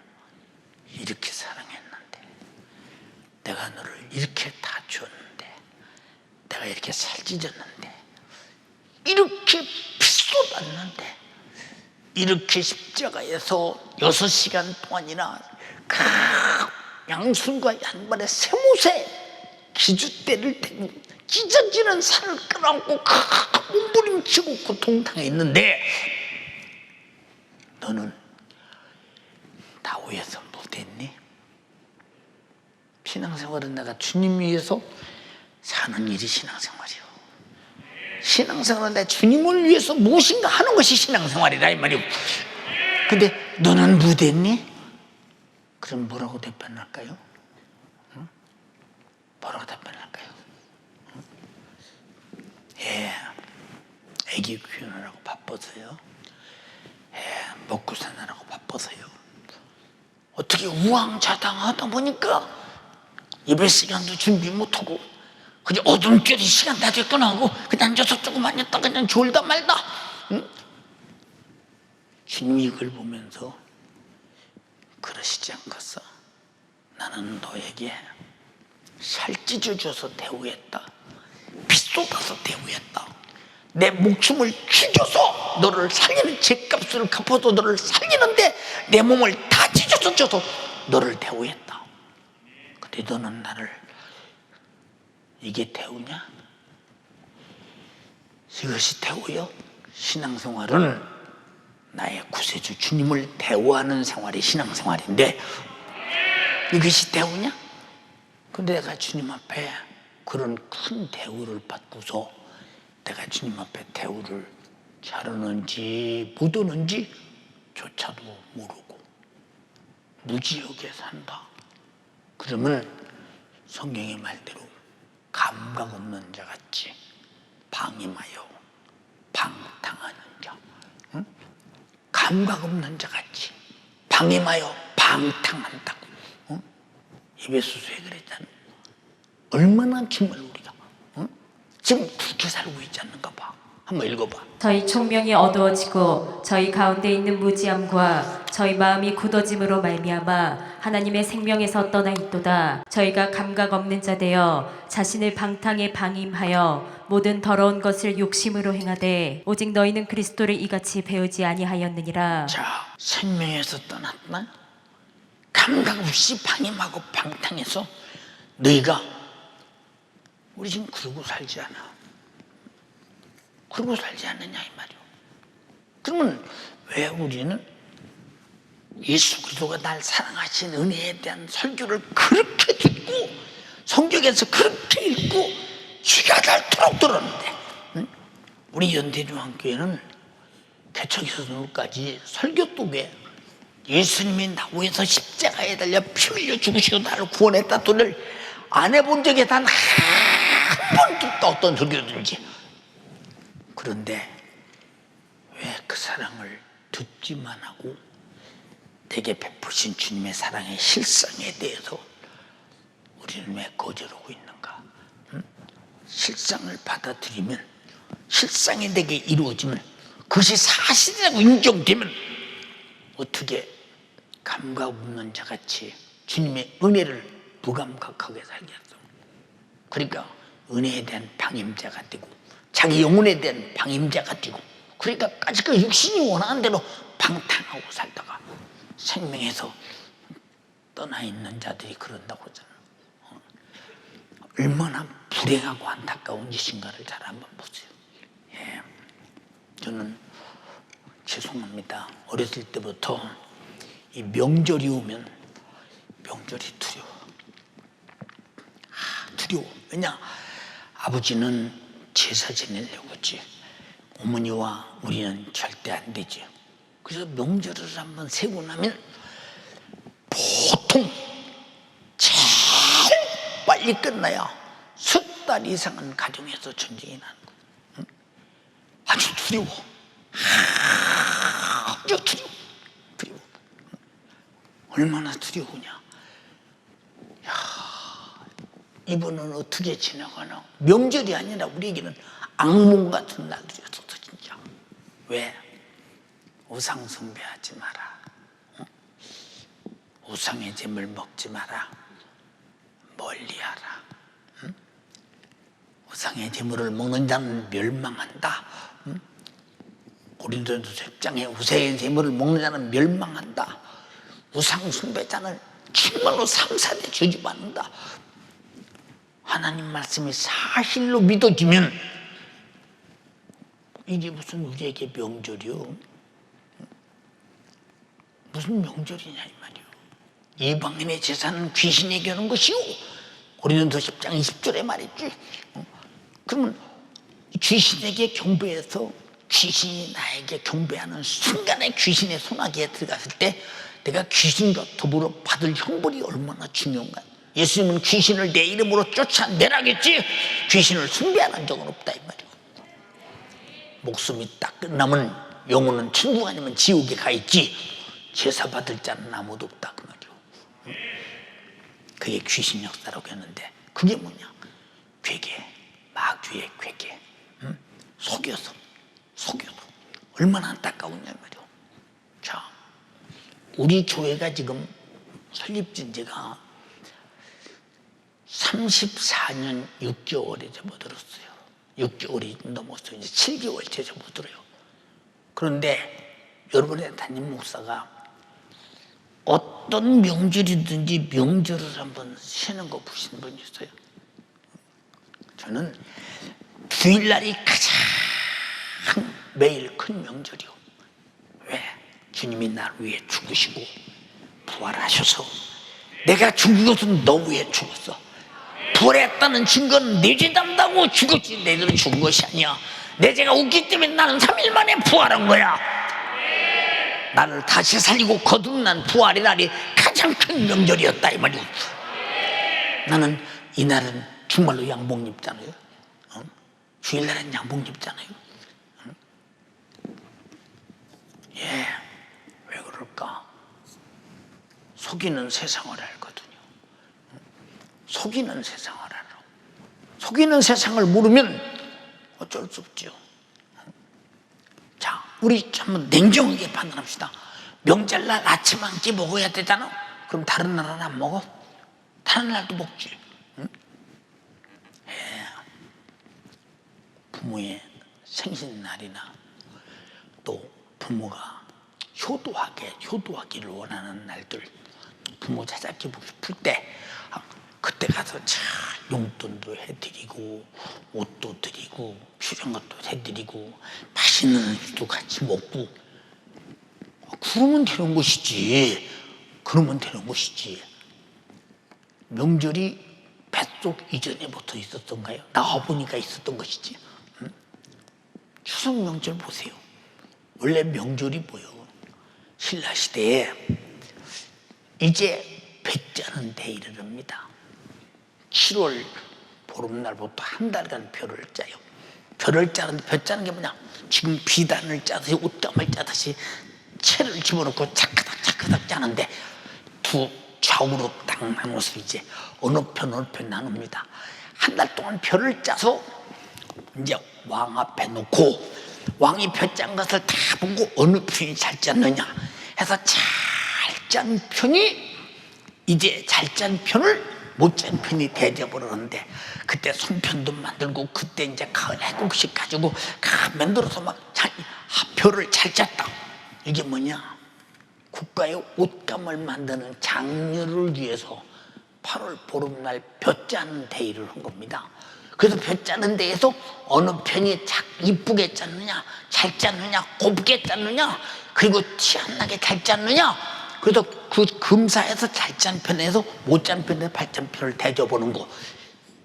이렇게 사랑했는데, 내가 너를 이렇게 다 줬는데, 내가 이렇게 살찌졌는데, 이렇게 피도 났는데, 이렇게 십자가에서 6시간 동안이나 그 양손과 양발에 세못에 기주대를 대고 찢어지는 살을 끌어안고 몸부림치고 고통당했는데, 너는 나 위해서 못했니? 신앙생활은 내가 주님 위해서 사는 일이 신앙생활이요. 신앙생활은 내 주님을 위해서 무엇인가 하는 것이 신앙생활이다 이 말이오. 근데 너는 못했니? 그럼 뭐라고 답변할까요? 응? 뭐라고 답변할까요? 응? 예, 애기 키우느라고 바빠서요. 예, 먹고 사느라고 바빠서요. 어떻게 우왕좌당하다 보니까 예배 시간도 준비 못하고 그냥 어둠결이 시간 다 됐구나 하고 그냥 앉아서 조금만 있다 그냥 졸다 말다. 응? 주님이 이걸 보면서 그러시지 않겠어? 나는 너에게 살찌져줘서 대우했다. 피 쏟아서 대우했다. 내 목숨을 죽여서 너를 살리는 죗값을 갚아서 너를 살리는데 내 몸을 다 찢어서 줘서 너를 대우했다. 근데 너는 나를 이게 대우냐? 이것이 대우요? 신앙생활은 나의 구세주 주님을 대우하는 생활이 신앙생활인데 이것이 대우냐? 근데 내가 주님 앞에 그런 큰 대우를 받고서 내가 주님 앞에 대우를 잘하는지 못하는지 조차도 모르고 무지하게 산다. 그러면 성경의 말대로 감각 없는 자 같이 방임하여 방탕하는 자. 응? 감각 없는 자 같이 방임하여 방탕한다고. 응? 에베소서에 그랬잖아. 얼마나 정말 우리가 지금 그렇게 살고 있지 않는가 봐. 한번 읽어봐. 저희 총명이 어두워지고 저희 가운데 있는 무지함과 저희 마음이 굳어짐으로 말미암아 하나님의 생명에서 떠나 있도다. 저희가 감각 없는 자 되어 자신을 방탕에 방임하여 모든 더러운 것을 욕심으로 행하되 오직 너희는 그리스도를 이같이 배우지 아니하였느니라. 자, 생명에서 떠났나? 감각 없이 방임하고 방탕해서 너희가 우리 지금 그러고 살지 않아. 그러고 살지 않느냐 이 말이오. 그러면 왜 우리는 예수 그리스도가 날 사랑하신 은혜에 대한 설교를 그렇게 듣고 성경에서 그렇게 읽고 쥐가 닳도록 들었는데 우리 연대중앙교회는 개척에서까지 설교독에 예수님이 나 위해서 십자가에 달려 피 흘려 죽으시고 나를 구원했다 소리를 안 해본 적이 단 한 번도 없다. 어떤 설교든지. 그런데 왜 그 사랑을 듣지만 하고 내게 베푸신 주님의 사랑의 실상에 대해서 우리는 왜 거절하고 있는가? 실상을 받아들이면 실상이 내게 이루어지면 그것이 사실이라고 인정되면 어떻게 감각 없는 자같이 주님의 은혜를 무감각하게 살겠어? 그러니까 은혜에 대한 방임자가 되고 자기 영혼에 대한 방임자가 되고 그러니까 까짓 그 육신이 원하는 대로 방탕하고 살다가 생명에서 떠나 있는 자들이 그런다고 하잖아. 얼마나 불행하고 안타까운 짓인가를 잘 한번 보세요. 예. 저는 죄송합니다. 어렸을 때부터 이 명절이 오면 명절이 두려워. 두려워. 왜냐? 아버지는 제사 지내려고 했지. 어머니와 우리는 절대 안 되지. 그래서 명절을 한번 세고 나면 보통 제일 빨리 끝나야 석 달 이상은 가정에서 전쟁이 나는 거야. 응? 아주 두려워. 아주 두려워. 두려워. 얼마나 두려우냐. 야, 이번은 어떻게 지나가나. 명절이 아니라 우리에게는 악몽 같은 날들이었어 진짜. 왜? 우상 숭배하지 마라. 응? 우상의 재물 먹지 마라. 멀리하라. 응? 우상의 재물을 먹는 자는 멸망한다. 응? 고린도전서 10장에 우상의 재물을 먹는 자는 멸망한다. 우상 숭배자는 정말로 3,4대 저주받는다. 하나님 말씀이 사실로 믿어지면 이게 무슨 우리에게 명절이요? 무슨 명절이냐 이 말이요. 이방인의 제사는 귀신에게 오는 것이요. 고린도서 10장 20절에 말했지. 그러면 귀신에게 경배해서 귀신이 나에게 경배하는 순간에 귀신의 손아귀에 들어갔을 때 내가 귀신과 더불어 받을 형벌이 얼마나 중요한가. 예수님은 귀신을 내 이름으로 쫓아내라겠지 귀신을 숭배하는 적은 없다 이 말이야. 목숨이 딱 끝나면 영혼은 천국 아니면 지옥에 가 있지 제사 받을 자는 아무도 없다 그 말이야. 그게 귀신 역사라고 했는데 그게 뭐냐. 괴계, 마귀의 괴계. 속여서 얼마나 안타까우냐 말이야. 자, 우리 교회가 지금 설립된 지가 34년 6개월에 접어들었어요. 6개월이 넘었어요. 이제 7개월째 접어들어요. 그런데 여러분의 담임 목사가 어떤 명절이든지 명절을 한번 쉬는 거 보신 분 있어요? 저는 주일날이 가장 매일 큰 명절이요. 왜? 주님이 날 위해 죽으시고 부활하셔서 내가 죽은 것은 너 위해 죽었어. 부활했다는 증거는 내 죄 담다고 죽었지 내 죄로 죽은 것이 아니야. 내 죄가 없기 때문에 나는 3일 만에 부활한 거야. 나를 다시 살리고 거듭난 부활의 날이 가장 큰 명절이었다 이 말이야. 나는 이날은 정말로 양복 입잖아요. 주일날은 양복 입잖아요. 예, 왜 그럴까? 속이는 세상을 알거든요. 속이는 세상을 알아. 속이는 세상을 모르면 어쩔 수 없죠. 자, 우리 한번 냉정하게 판단합시다. 명절날 아침 한 끼 먹어야 되잖아. 그럼 다른 날은 안 먹어? 다른 날도 먹지. 응? 예. 부모의 생신날이나 또 부모가 효도하기를 원하는 날들, 부모 찾아뵙고 싶을 때 그때 가서 참 용돈도 해드리고 옷도 드리고 필요한 것도 해드리고 맛있는 음식도 같이 먹고 그러면 되는 것이지. 그러면 되는 것이지. 명절이 뱃속 이전에부터 있었던가요? 나와보니까 있었던 것이지. 추석 명절 보세요. 원래 명절이 뭐예요? 신라시대에 이제 볕자는 데 이르릅니다. 7월 보름날부터 한 달간 별을 짜요. 별을 짜는데 별 짜는 게 뭐냐? 지금 비단을 짜듯이 옷감을 짜듯이 채를 집어넣고 차크닥 짜는데 두 좌우로 딱 나눠서 이제 어느 편 나눕니다. 한 달 동안 별을 짜서 이제 왕 앞에 놓고 왕이 별 짠 것을 다 보고 어느 편이 잘 짰느냐 해서 잘 짠 편이 이제 잘 짠 편을 못 짠 편이 대접을 그때 송편도 만들고 그때 이제 가을 해국식 가지고 만들어서 막 별을 잘 짰다. 이게 뭐냐? 국가의 옷감을 만드는 장려를 위해서 8월 보름날 볕 짜는 대회를 한 겁니다. 그래서 볕 짜는 데에서 어느 편이 이쁘게 짰느냐, 잘 짰느냐, 곱게 짰느냐, 그리고 티 안 나게 잘 짰느냐. 그래서 그 금사에서 잘 짠 편에서 못 짠 편에서 발 짠 편을 대접하는 거.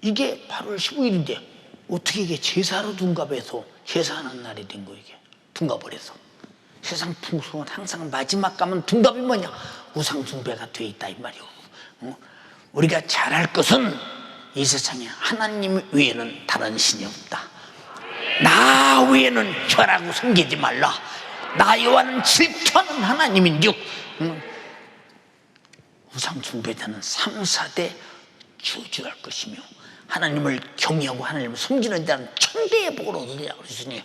이게 8월 15일인데 어떻게 이게 제사로 둔갑해서 제사하는 날이 된 거 이게. 둔갑을 해서. 세상 풍속은 항상 마지막 가면 둔갑이 뭐냐? 우상숭배가 돼 있다 이 말이오. 우리가 잘할 것은 이 세상에 하나님 외에는 다른 신이 없다. 나 외에는 절하고 섬기지 말라. 나 여호와는 질투하는 하나님인즉 우상숭배자는 3, 4대 저주할 것이며 하나님을 경외하고 하나님을 섬기는 자는 천대의 복을 얻으리라 그랬으니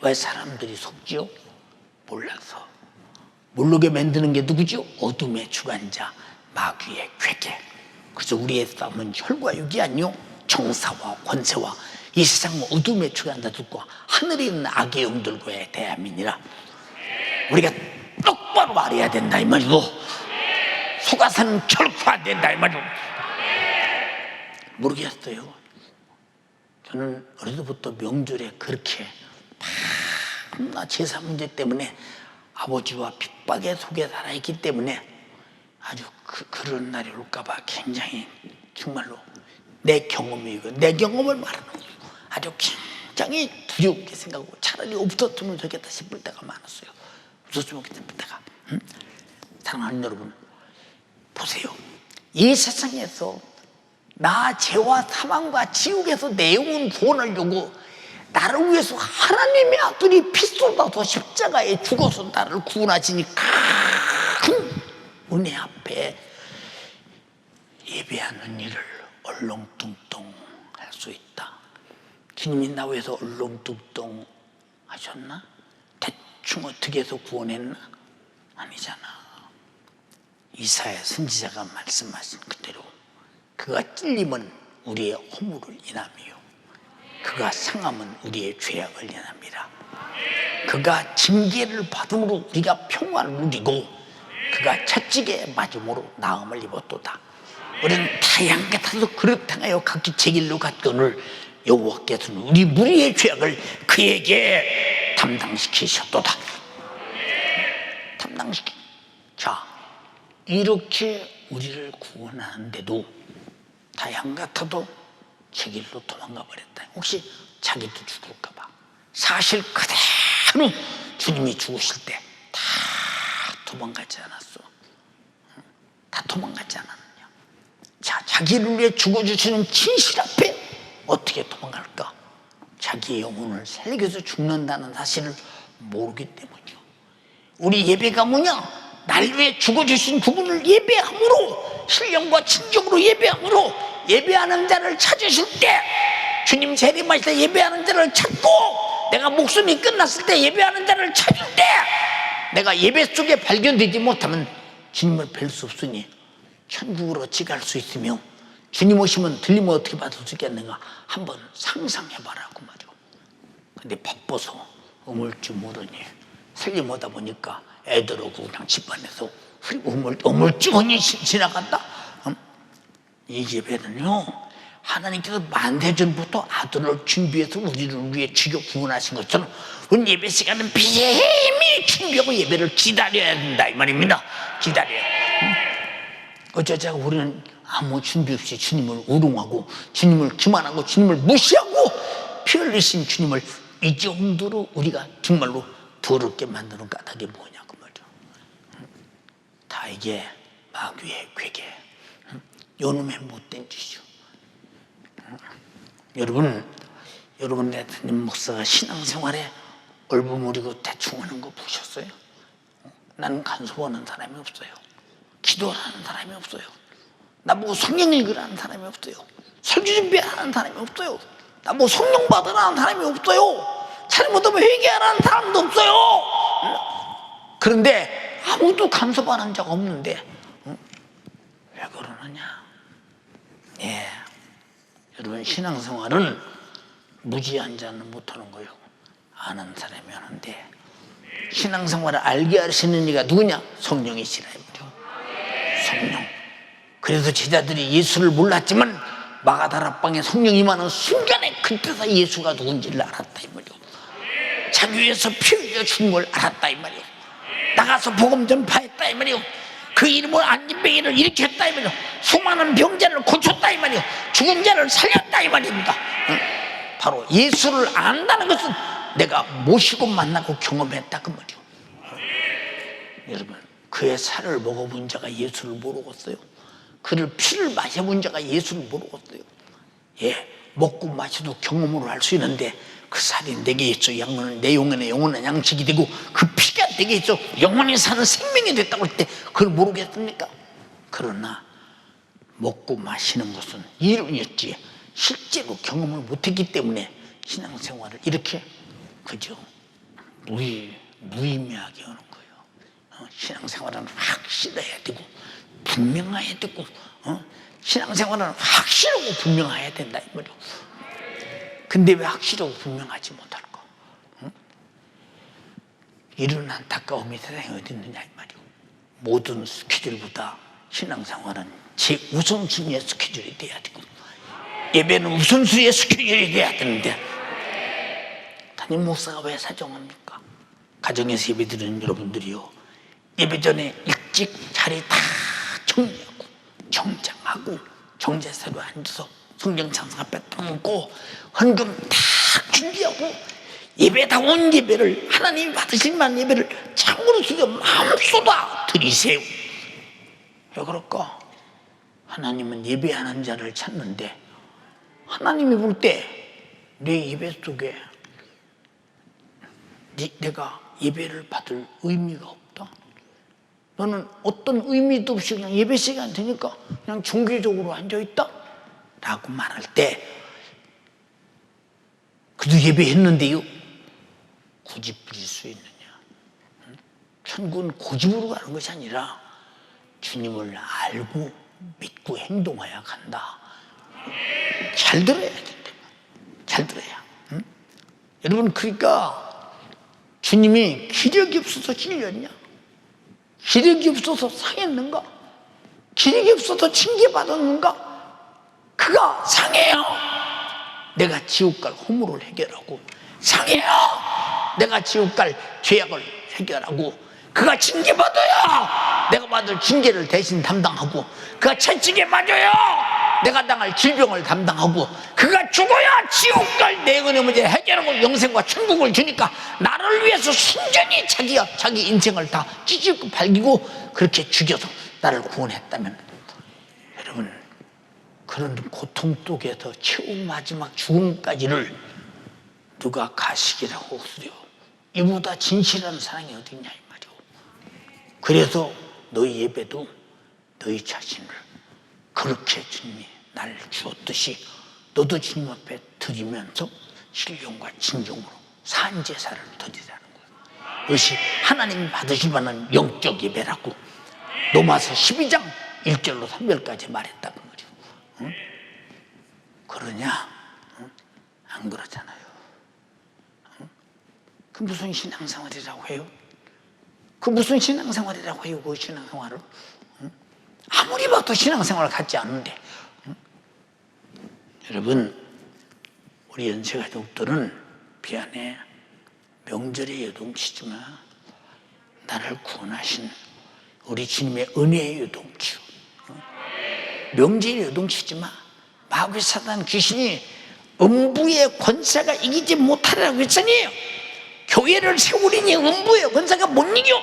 왜 사람들이 속지요? 몰라서. 모르게 만드는 게 누구죠? 어둠의 주관자 마귀의 괴계. 그래서 우리의 싸움은 혈과 육이 아니요 정사와 권세와 이 세상 어둠의 주관자들과 하늘에 있는 악의 영들과의 대함이니라. 우리가 똑바로 말해야 된다 이 말이고 속아서는 결코 안 된다 이 말이고. 모르겠어요. 저는 어릴 때부터 명절에 그렇게 나 제사 문제 때문에 아버지와 핍박의 속에 살아있기 때문에 아주 그런 날이 올까봐 굉장히 정말로 내 경험이고 내 경험을 말하는 거예요. 아주 굉장히 두렵게 생각하고 차라리 없었으면 좋겠다 싶을 때가 많았어요. 없었으면 좋겠다 싶을 때가. 사랑하는 여러분, 보세요. 이 세상에서 나 죄와 사망과 지옥에서 내 영혼 구원하려고 나를 위해서 하나님의 아들이 피 쏟아서 십자가에 죽어서 나를 구원하시니 큰 은혜 앞에 예배하는 일을 얼렁뚱땅 할 수 있다. 주님이 나 위해서 얼렁뚱땅 하셨나? 대충 어떻게 해서 구원했나? 아니잖아. 이사야 선지자가 말씀하신 그대로 그가 찔림은 우리의 허물을 인함이요 그가 상함은 우리의 죄악을 인함이라. 그가 징계를 받음으로 우리가 평화를 누리고 그가 채찍에 맞음으로 나음을 입었도다. 우리는 다양하게 타서 그릇 행하여 각기 제 길로 갔거늘 여호와께서는 우리 무리의 죄악을 그에게 담당시키셨도다. 담당시키. 자, 이렇게 우리를 구원하는데도 다양 같아도 제 길로 도망가 버렸다. 혹시 자기도 죽을까 봐. 사실 그대로 주님이 죽으실 때 다 도망가지 않았어. 다 도망가지 않았느냐. 자, 자기를 위해 죽어주시는 진실 앞에 어떻게 도망갈까? 자기의 영혼을 살리기 위해서 죽는다는 사실을 모르기 때문이죠. 우리 예배가 뭐냐? 날 위해 죽어주신 그분을 예배함으로, 신령과 진정으로 예배함으로, 예배하는 자를 찾으실 때, 주님 재림하실 때 예배하는 자를 찾고, 내가 목숨이 끝났을 때 예배하는 자를 찾을 때, 내가 예배 속에 발견되지 못하면 주님을 뵐 수 없으니 천국으로 지갈 수 있으며, 주님 오시면 들리면 어떻게 받을 수 있겠는가? 한번 상상해봐라고 말이요. 근데 바빠서 어물줄 모르니 살림하다 보니까 애들하고 그냥 집안에서 어물쭈거니 지나간다. 이 예배는요, 하나님께서 만대전부터 아들을 준비해서 우리를 위해 죽여 구원하신 것처럼 우리 예배 시간은 비밀히 준비하고 예배를 기다려야 된다 이 말입니다. 기다려야. 어쩌자 우리는 아무 준비 없이 주님을 우롱하고 주님을 기만하고 주님을 무시하고 피 흘리신 주님을 이 정도로 우리가 정말로 더럽게 만드는 까닭이 뭐냐 그 말이죠. 다 이게 마귀의 괴계, 요놈의 못된 짓이죠. 여러분 내 담임 목사가 신앙생활에 얼버무리고 대충 하는 거 보셨어요? 나는 간섭하는 사람이 없어요. 기도하는 사람이 없어요. 나보고 성령 읽으라는 사람이 없어요. 설교 준비하라는 사람이 없어요. 나보고 성령 받으라는 사람이 없어요. 잘못하면 회개하라는 사람도 없어요. 그런데 아무도 간섭하는 자가 없는데 왜 그러느냐? 예, 여러분 신앙생활은 무지한 자는 못하는 거예요. 아는 사람이 하는데 신앙생활을 알게 하시는 이가 누구냐? 성령이시라 말이죠. 성령. 그래서 제자들이 예수를 몰랐지만 마가다락방에 성령이 임하는 순간에 그때서 예수가 누군지를 알았다 이 말이요. 자기 위해서 피 흘려 죽은 걸 알았다 이 말이요. 나가서 복음 전파했다 이 말이요. 그 이름으로 안진뱅이를 일으켰다 이 말이요. 수많은 병자를 고쳤다 이 말이요. 죽은 자를 살렸다 이 말입니다. 바로 예수를 안다는 것은 내가 모시고 만나고 경험했다 그 말이요. 여러분, 그의 살을 먹어본 자가 예수를 모르겠어요? 그를 피를 마셔본 자가 예수를 모르겠어요? 예, 먹고 마셔도 경험으로 할 수 있는데 그 살이 내게 있어 영혼은 내 영혼의 영원한 양식이 되고 그 피가 내게 있어 영원히 사는 생명이 됐다고 할 때 그걸 모르겠습니까? 그러나 먹고 마시는 것은 이론이었지 실제로 경험을 못했기 때문에 신앙생활을 이렇게 그죠 무의미하게 하는 거예요. 신앙생활은 확실해야 되고 분명해야 되고 신앙생활은 확실하고 분명해야 된다 이 말이에요. 근데 왜 확실하고 분명하지 못할까? 이런 안타까움이 세상에 어디 있느냐 이 말이에요. 모든 스케줄보다 신앙생활은 제 우선순위의 스케줄이 돼야 되고 예배는 우선순위의 스케줄이 돼야 되는데 담임 목사가 왜 사정합니까? 가정에서 예배드리는 여러분들이요, 예배 전에 일찍 자리 다 정리하고 정장하고 정제사로 앉아서 성경 찬송 앞에 떠놓고 헌금 다 준비하고 예배다운 예배를, 하나님이 받으실 만한 예배를 참으로 주여 마음 쏟아 드리세요. 왜 그럴까? 하나님은 예배하는 자를 찾는데, 하나님이 볼 때 내 예배 속에 내가 예배를 받을 의미가 없다. 너는 어떤 의미도 없이 그냥 예배 시간 되니까 그냥 종교적으로 앉아있다 라고 말할 때, 그도 예배했는데요, 고집 부릴 수 있느냐? 천국은 고집으로 가는 것이 아니라 주님을 알고 믿고 행동해야 간다. 잘 들어야 돼. 잘 들어야. 응? 여러분, 그러니까 주님이 기력이 없어서 찔렸냐? 기력이 없어서 상했는가? 기력이 없어서 징계받았는가? 그가 상해야 내가 지옥 갈 허물을 해결하고, 상해야 내가 지옥 갈 죄악을 해결하고, 그가 징계받아야 내가 받을 징계를 대신 담당하고, 그가 채찍에 맞아야 내가 당할 질병을 담당하고, 그가 죽어야 지옥 갈 내 은혜 문제 해결하고 영생과 천국을 주니까 나를 위해서 순전히 자기 인생을 다 찢고 발기고 그렇게 죽여서 나를 구원했다면, 여러분, 그런 고통 속에서 최후 마지막 죽음까지를 누가 가식이라고 그래요? 이보다 진실한 사랑이 어디 있냐 이 말이오. 그래서 너희 예배도 너희 자신을 그렇게 주님이 날 주었듯이 너도 주님 앞에 드리면서 신령과 진정으로 산제사를 드리라는 거예요. 이것이 하나님이 받으실 만한 영적 예배라고 로마서 12장 1절로 3절까지 말했다는 거죠. 응? 그러냐? 응? 안 그러잖아요. 응? 그 무슨 신앙생활이라고 해요? 그 무슨 신앙생활이라고 해요? 그 신앙생활을? 응? 아무리 봐도 신앙생활 같지 않은데. 응? 여러분, 우리 연세가족들은 미안해, 명절에 요동치지만 나를 구원하신 우리 주님의 은혜의 요동치요. 명절에 요동치지 마. 마귀 사단 귀신이 음부의 권세가 이기지 못하라고 했으니 교회를 세우리니 음부의 권세가 못 이겨.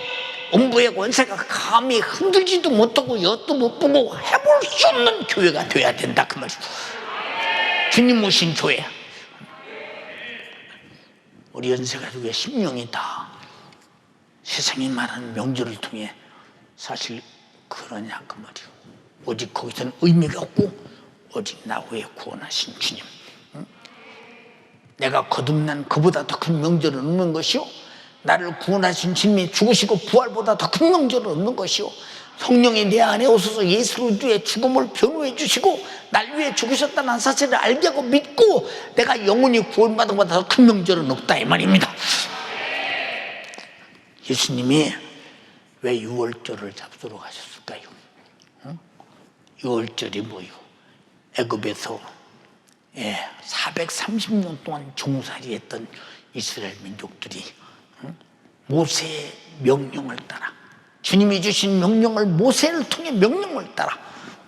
음부의 권세가 감히 흔들지도 못하고 엿도 못 보고 해볼 수 없는 교회가 돼야 된다 그 말이죠. 주님 모신 교회. 우리 연세가족의 심령이 다 세상이 말하는 명절을 통해 사실 그러냐 그 말이요. 오직 거기서는 의미가 없고 오직 나 후에 구원하신 주님. 응? 내가 거듭난 그보다 더 큰 명절은 없는 것이요, 나를 구원하신 주님이 죽으시고 부활보다 더 큰 명절은 없는 것이요, 성령이 내 안에 오셔서 예수 그리스도의 죽음을 변호해 주시고 날 위해 죽으셨다는 사실을 알게 하고 믿고 내가 영원히 구원받은 것보다 더 큰 명절은 없다 이 말입니다. 예수님이 왜 유월절을 잡수러 가셨을까요? 응? 유월절이 뭐요? 애굽에서 430년 동안 종살이했던 이스라엘 민족들이 모세의 명령을 따라, 주님이 주신 명령을 모세를 통해 명령을 따라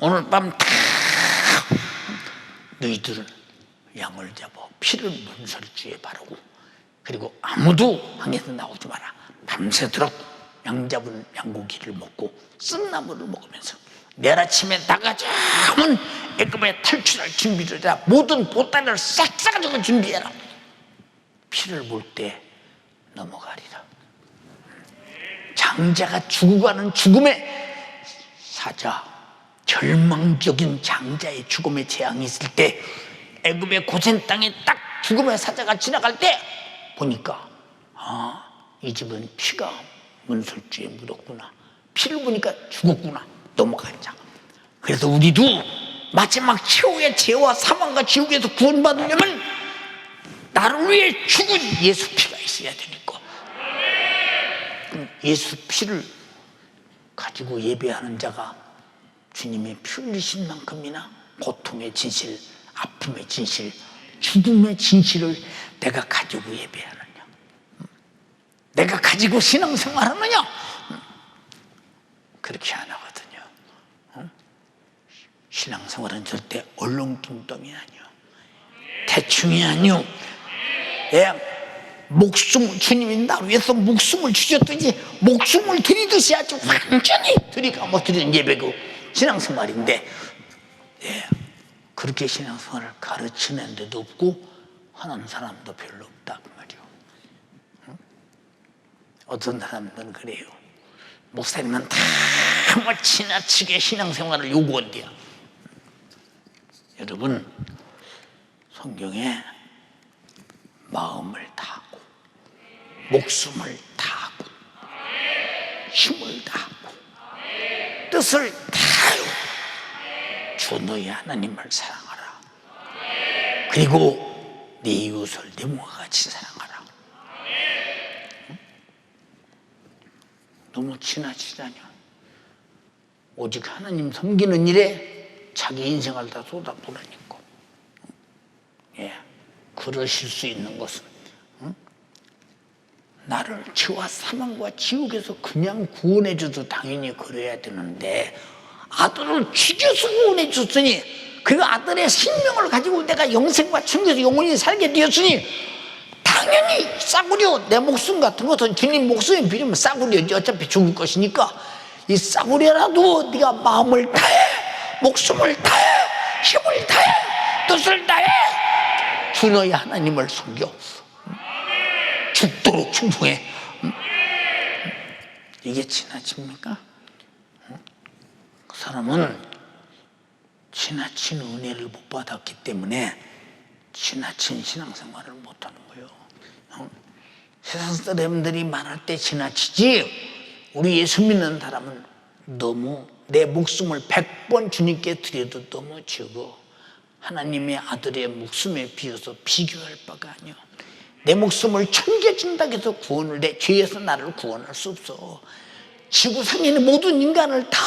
오늘 밤 다 너희들은 양을 잡아 피를 문설주에 바르고, 그리고 아무도 방에서 나오지 마라. 밤새도록 양 잡은 양고기를 먹고 쓴나물을 먹으면서 내일 아침에 나가자면 애굽에 탈출할 준비를 해라. 모든 보따리를 싹 싸가지고 준비해라. 피를 볼 때 넘어가리라. 장자가 죽어가는 죽음의 사자, 절망적인 장자의 죽음의 재앙이 있을 때, 애굽의 고센 땅에 딱 죽음의 사자가 지나갈 때 보니까 이 집은 피가 문설주에 묻었구나. 피를 보니까 죽었구나. 넘어가자. 그래서 우리도 마지막 최후의 죄와 사망과 지옥에서 구원받으려면 나를 위해 죽은 예수 피가 있어야 되니까. 예수 피를 가지고 예배하는 자가 주님의 피 흘리신 만큼이나 고통의 진실, 아픔의 진실, 죽음의 진실을 내가 가지고 예배하느냐, 내가 가지고 가지고 신앙생활하느냐? 그렇게 안 하거든요. 신앙생활은 절대 얼렁뚱땅이 아니요, 대충이 아니요. 목숨, 주님이 나 위해서 목숨을 주셨듯이 목숨을 드리듯이 아주 완전히 드리고 드리는 예배고 신앙생활인데, 그렇게 신앙생활을 가르치는 데도 없고 하는 사람도 별로 없다 그 말이요. 어떤 사람들은 그래요. 목사님은 다 지나치게 신앙생활을 요구한대요. 여러분, 성경에 마음을 다하고 목숨을 다하고 힘을 다하고 뜻을 다하여 주 너희 하나님을 사랑하라. 그리고 네 이웃을 네 몸과 같이 사랑하라. 너무 지나치다뇨. 오직 하나님 섬기는 일에 자기 인생을 다 쏟아부으니까. 그러실 수 있는 것은 나를 죄와 사망과 지옥에서 그냥 구원해줘도 당연히 그래야 되는데, 아들을 죽여서 구원해줬으니 그 아들의 생명을 가지고 내가 영생과 천국에서 영원히 살게 되었으니 당연히 싸구려 내 목숨 같은 것은 주님 목숨에 비리면 싸구려지. 어차피 죽을 것이니까 이 싸구려라도 네가 마음을 다해, 목숨을 다해, 힘을 다해, 뜻을 다해 주 너희 하나님을 섬겨. 죽도록 충성해. 이게 지나칩니까? 그 사람은 지나친 은혜를 못 받았기 때문에 지나친 신앙생활을 못하는 거예요. 세상 사람들이 말할 때 지나치지, 우리 예수 믿는 사람은 너무 내 목숨을 100번 주님께 드려도 너무 적어. 하나님의 아들의 목숨에 비해서 비교할 바가 아니요. 내 목숨을 1000개 준다고 해서 구원을, 내 죄에서 나를 구원할 수 없어. 지구상에 있는 모든 인간을 다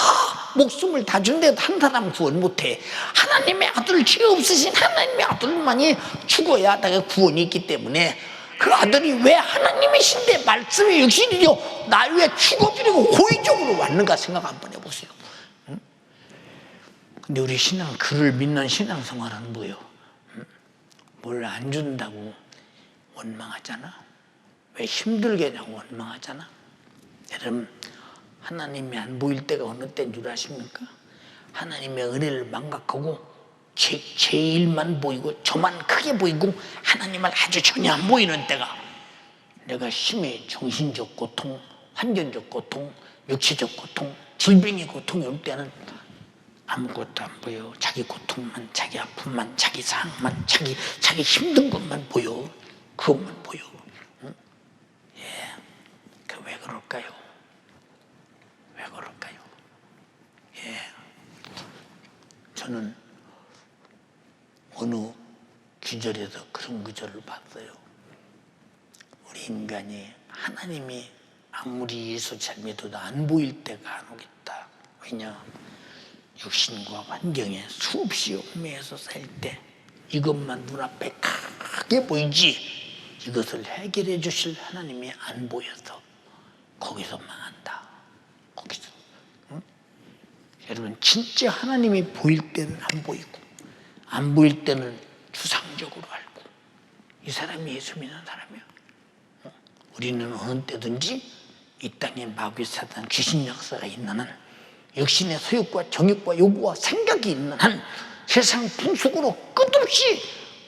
목숨을 다 준데 한 사람 구원 못해. 하나님의 아들, 죄 없으신 하나님의 아들만이 죽어야 내가 구원이 있기 때문에, 그 아들이 왜 하나님이신데 말씀이 육신이요 나 위해 죽어주려고 고의적으로 왔는가 생각 한번 해보세요. 근데 우리 신앙, 그를 믿는 신앙생활은 뭐예요? 뭘 안 준다고 원망하잖아. 왜 힘들게 하냐고 원망하잖아. 여러분, 하나님이 안 보일 때가 어느 때인 줄 아십니까? 하나님의 은혜를 망각하고 제 일만 보이고 저만 크게 보이고 하나님을 아주 전혀 안 보이는 때가, 내가 심히 정신적 고통, 환경적 고통, 육체적 고통, 질병의 고통이 올 때는 아무것도 안 보여. 자기 고통만, 자기 아픔만, 자기 상만, 자기 힘든 것만 보여. 그것만 보여. 응? 그 왜 그럴까요? 왜 그럴까요? 저는 어느 구절에서 그런 구절을 봤어요. 우리 인간이, 하나님이 아무리 예수 잘 믿어도 안 보일 때가 안 오겠다. 왜냐? 육신과 환경에 수없이 얽매여서 살 때 이것만 눈앞에 크게 보이지, 이것을 해결해 주실 하나님이 안 보여서 거기서 망한다. 거기서. 응? 여러분, 진짜 하나님이 보일 때는 안 보이고 안 보일 때는 추상적으로 알고, 이 사람이 예수 믿는 사람이야. 우리는 어느 때든지 이 땅에 마귀, 사단, 귀신 역사가 있는 한, 육신의 소욕과 정욕과 요구와 생각이 있는 한, 세상 풍속으로 끝없이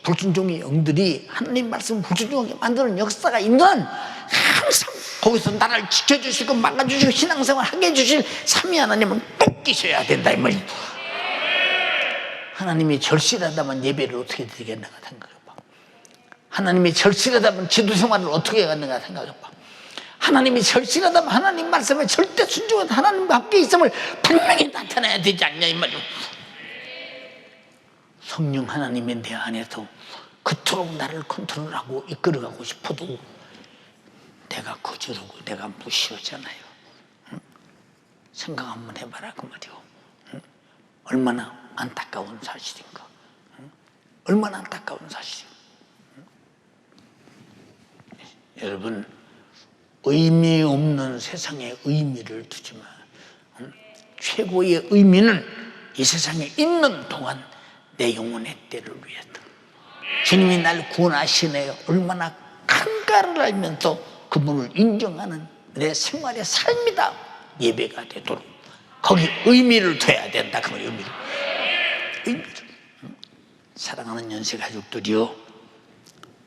불순종의 영들이 하나님 말씀을 불순종하게 만드는 역사가 있는 한, 항상 거기서 나를 지켜주시고 막아주시고 신앙생활 하게 해주실 삼위 하나님은 꼭 계셔야 된다 이 말이에요. 하나님이 절실하다면 예배를 어떻게 드리겠는가 생각해봐. 하나님이 절실하다면 기도생활을 어떻게 해갔는가 생각해봐. 하나님이 절실하다면 하나님 말씀에 절대 순종한 하나님과 함께 있음을 분명히 나타내야 되지 않냐 이 말이에요. 성령 하나님이 내 안에서 그토록 나를 컨트롤하고 이끌어가고 싶어도 내가 거절하고 내가 무시하잖아요. 응? 생각 한번 해봐라 그 말이에요. 응? 얼마나 안타까운 사실인가. 응? 얼마나 안타까운 사실이에요. 응? 여러분, 의미 없는 세상에 의미를 두지 마. 최고의 의미는 이 세상에 있는 동안 내 영혼의 때를 위해서. 주님이 날 구원하시네요. 얼마나 강가를 알면서 그분을 인정하는 내 생활의 삶이다. 예배가 되도록 거기 의미를 둬야 된다. 그 말이에요. 의미를. 사랑하는 연세 가족들이요,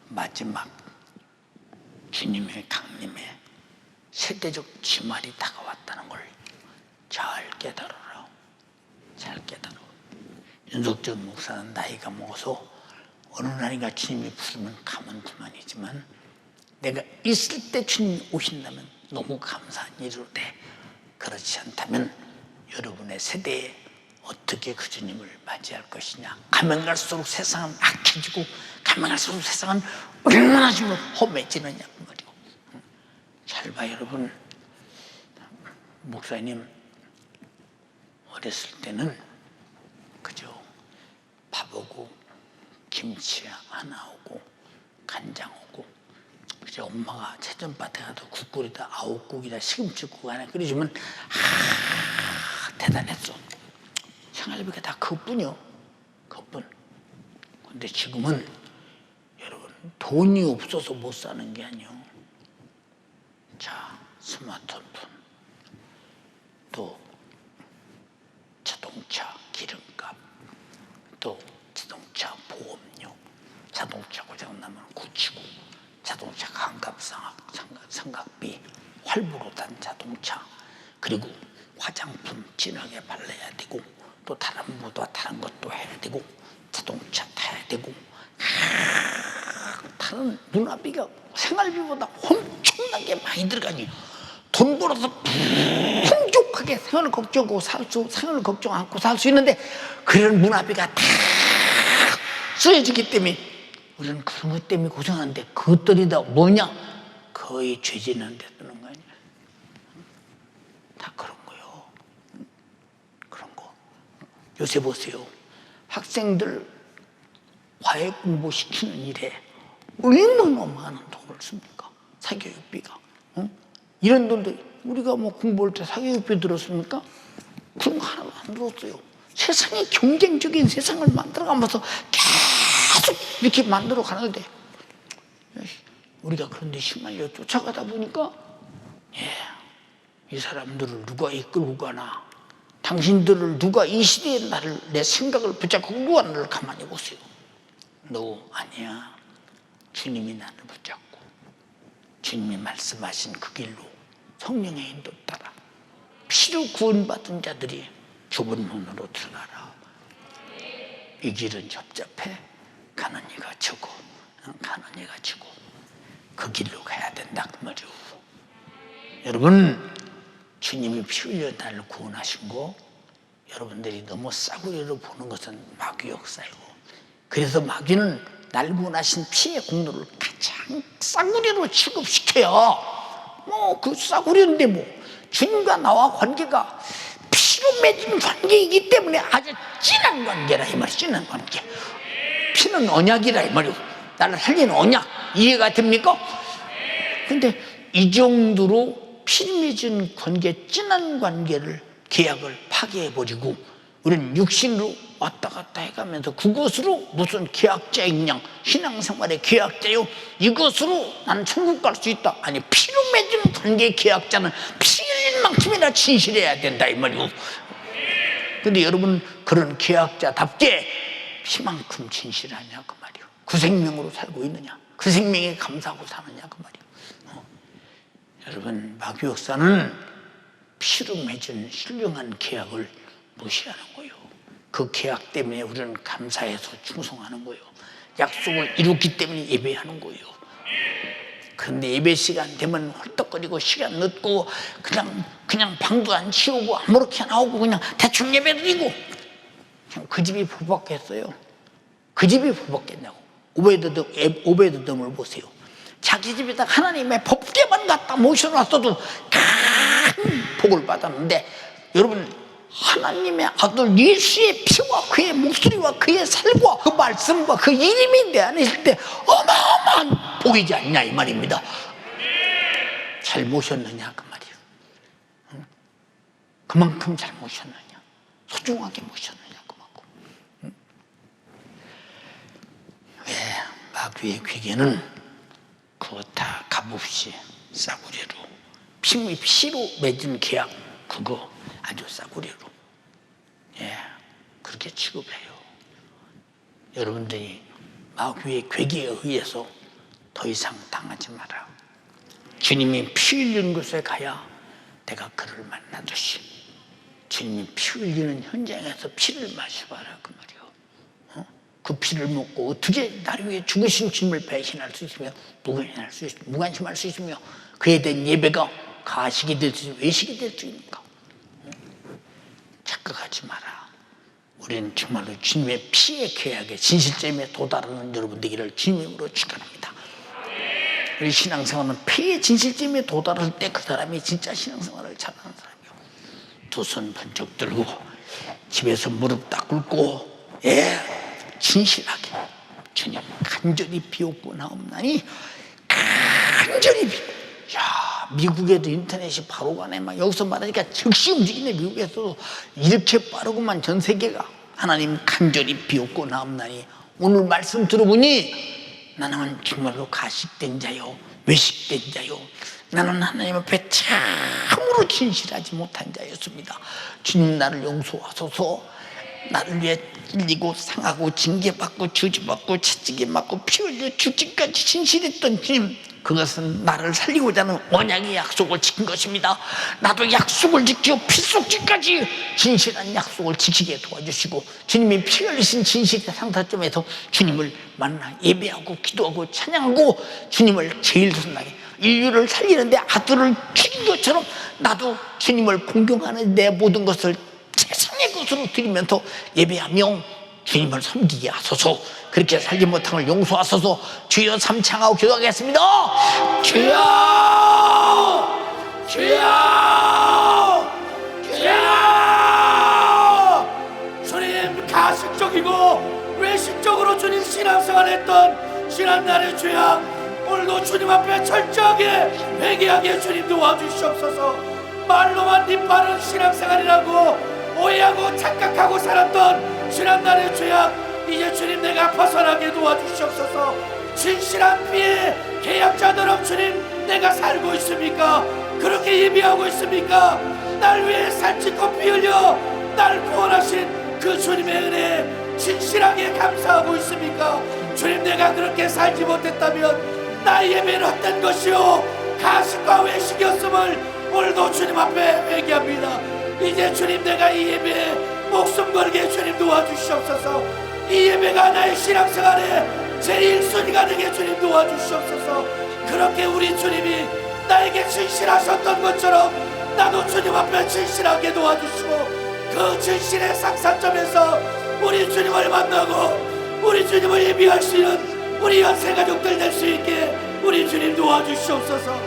마지막 주님의 강림에 세대적 지말이 다가왔다는 걸 잘 깨달아라. 잘 깨달아. 윤석전 목사는 나이가 먹어서 어느 날인가 주님이 부르면 가면 그만이지만 내가 있을 때 주님이 오신다면 너무 감사한 일으로 돼. 그렇지 않다면 여러분의 세대에 어떻게 그 주님을 맞이할 것이냐. 가면 갈수록 세상은 악해지고 가면 갈수록 세상은 얼마나 좀 험해지느냐 그 말이고. 잘 봐 여러분. 목사님 어렸을 때는 그죠, 밥하고 김치 하나 오고 간장 오고, 그죠, 엄마가 채전밭에 가도 국 끓이다 아욱국이다 시금치국 하나 끓여주면 대단했어. 생활비가 다 그것뿐이요. 그것뿐. 근데 지금은 여러분 돈이 없어서 못 사는 게 아니요. 자, 스마트폰, 또 자동차 기름값, 또 자동차 보험료, 자동차 고장나면 고치고, 자동차 상각비, 활부로 단 자동차, 그리고 화장품 진하게 발라야 되고, 또 다른 것도 해야 되고, 자동차 타야 되고, 다른 눈앞이가 생활비보다 엄청나게 많이 들어가니 돈 벌어서 풍족하게 생활을 걱정 않고 살 수 있는데 그런 문화비가 다 쓰여지기 때문에 우리는 그런 것 때문에 고생하는데, 그것들이 다 뭐냐? 거의 죄짓는 데 쓰는 거 아니야. 다 그런 거요. 그런 거. 요새 보세요. 학생들 과외 공부시키는 일에 얼마나 많은 돈을 씁니까? 사교육비가. 이런 돈도 우리가 뭐 공부할 때 사교육비 들었습니까? 그런 거 하나도 안 들었어요. 세상에 경쟁적인 세상을 만들어가면서 계속 이렇게 만들어 가는데 우리가 그런데 휘말려 쫓아가다 보니까 이 사람들을 누가 이끌고 가나, 당신들을 누가 이 시대에 나를, 내 생각을 붙잡고 끌고 가는를 가만히 보세요. 너 아니야. 주님이 나를 붙잡고 주님이 말씀하신 그 길로 성령의 인도 따라 피로 구원받은 자들이 좁은 문으로 들어가라. 이 길은 접잡해 가는 이가 적고 가는 이가 적고 그 길로 가야 된다 그 말이오. 여러분, 주님이 피 흘려 나를 구원하신 거 여러분들이 너무 싸구려로 보는 것은 마귀 역사이고, 그래서 마귀는 날 구원하신 피의 공로를 가장 싸구려로 취급시켜요. 뭐 그 싸구려인데 뭐 주님과 나와 관계가 피로 맺은 관계이기 때문에 아주 진한 관계라 이 말이야. 진한 관계. 피는 언약이라 이 말이야. 나를 살리는 언약. 이해가 됩니까? 근데 이 정도로 피 맺은 관계, 진한 관계를, 계약을 파괴해버리고 우리는 육신으로 왔다 갔다 해가면서 그것으로 무슨 계약자인 양, 신앙생활의 계약자요, 이것으로 나는 천국 갈 수 있다. 아니, 피로 맺은 관계의 계약자는 피 흘린 만큼이나 진실해야 된다 이 말이고. 근데 여러분, 그런 계약자답게 피만큼 진실하냐 그 말이요. 그 생명으로 살고 있느냐, 그 생명에 감사하고 사느냐 그 말이요. 여러분, 마귀 역사는 피로 맺은 신령한 계약을 무시하는 거예요. 그 계약 때문에 우리는 감사해서 충성하는 거예요. 약속을 이뤘기 때문에 예배하는 거예요. 그런데 예배 시간 되면 헐떡거리고 시간 늦고 그냥 방도 안 치우고 아무렇게 나오고 그냥 대충 예배 드리고, 그 집이 포박했어요. 그 집이 포박했냐고. 오베드돔을 보세요. 자기 집에다 하나님의 법궤만 갖다 모셔놨어도 큰 복을 받았는데, 여러분, 하나님의 아들 예수의 피와 그의 목소리와 그의 살과 그 말씀과 그 이름이 내 안에 있을 때 어마어마한 복이지 않냐 이 말입니다. 자, 잘 모셨느냐 그 말이에요. 응? 그만큼 잘 모셨느냐, 소중하게 모셨느냐 그만큼. 응? 왜 마귀의 괴계는 그거 다 값없이 싸구려로 피로 맺은 계약 그거 아주 싸구려로 그렇게 취급해요. 여러분들이 마귀의 괴계에 의해서 더 이상 당하지 마라. 주님이 피 흘리는 곳에 가야 내가 그를 만나듯이 주님이 피 흘리는 현장에서 피를 마셔봐라 그 말이요. 그 피를 먹고 어떻게 나를 위해 죽으신 주님을 배신할 수 있으며 무관심할 수 있으며 그에 대한 예배가 가식이 될 수 있으며 외식이 될 수 있는가. 착각하지 마라. 우리는 정말로 주님의 피의 계약에 진실점에 도달하는 여러분 되기를 주님의 이름으로 축원합니다. 우리 신앙생활은 피의 진실점에 도달할 때 그 사람이 진짜 신앙생활을 잘하는 사람이요. 두 손 번쩍 들고 집에서 무릎 딱 꿇고 진실하게 주님 간절히 비옵고 나옵나니 간절히 미국에도 인터넷이 바로 가네. 막 여기서 말하니까 즉시 움직이네. 미국에서 이렇게 빠르고만 전 세계가. 하나님 간절히 비옵고 나옵나니 오늘 말씀 들어보니 나는 정말로 가식된 자요, 외식된 자요, 나는 하나님 앞에 참으로 진실하지 못한 자였습니다. 주님 나를 용서하소서. 나를 위해 찔리고 상하고 징계받고 저주받고 채찍에 맞고 피 흘려 죽기까지 진실했던 주님, 그것은 나를 살리고자 하는 언약의 약속을 지킨 것입니다. 나도 약속을 지켜 필속지까지 진실한 약속을 지키게 도와주시고 주님이 피 흘리신 진실의 상타점에서 주님을 만나 예배하고 기도하고 찬양하고 주님을 제일 선하게 인류를 살리는데 아들을 죽인 것처럼 나도 주님을 공경하는 내 모든 것을 세상의 것으로 드리면서 예배하며 주님을 섬기게 하소서. 그렇게 살지 못한 걸 용서하소서. 주여 삼창하고 기도하겠습니다. 주여, 주여, 주여. 주님 가식적이고 외식적으로 주님 신앙생활 했던 지난날의 죄악 오늘도 주님 앞에 철저하게 회개하게 주님 도와주시옵소서. 말로만 뒷바른 신앙생활이라고 오해하고 착각하고 살았던 지난날의 죄악 이제 주님 내가 벗어나게 도와주시옵소서. 진실한 피의 계약자처럼 주님 내가 살고 있습니까? 그렇게 예비하고 있습니까? 날 위해 살찌고 피 흘려 날 구원하신 그 주님의 은혜에 진실하게 감사하고 있습니까? 주님 내가 그렇게 살지 못했다면 나의 예배는 헛된 것이요 가식과 외식이었음을 오늘도 주님 앞에 회개합니다. 이제 주님 내가 이 예배에 목숨 걸게 주님 도와주시옵소서. 이 예배가 나의 신앙생활에 제1순위가 되게 주님 도와주시옵소서. 그렇게 우리 주님이 나에게 진실하셨던 것처럼 나도 주님 앞에 진실하게 도와주시고 그 진실의 상산점에서 우리 주님을 만나고 우리 주님을 예비할 수 있는 우리 연세가족들 될 수 있게 우리 주님 도와주시옵소서.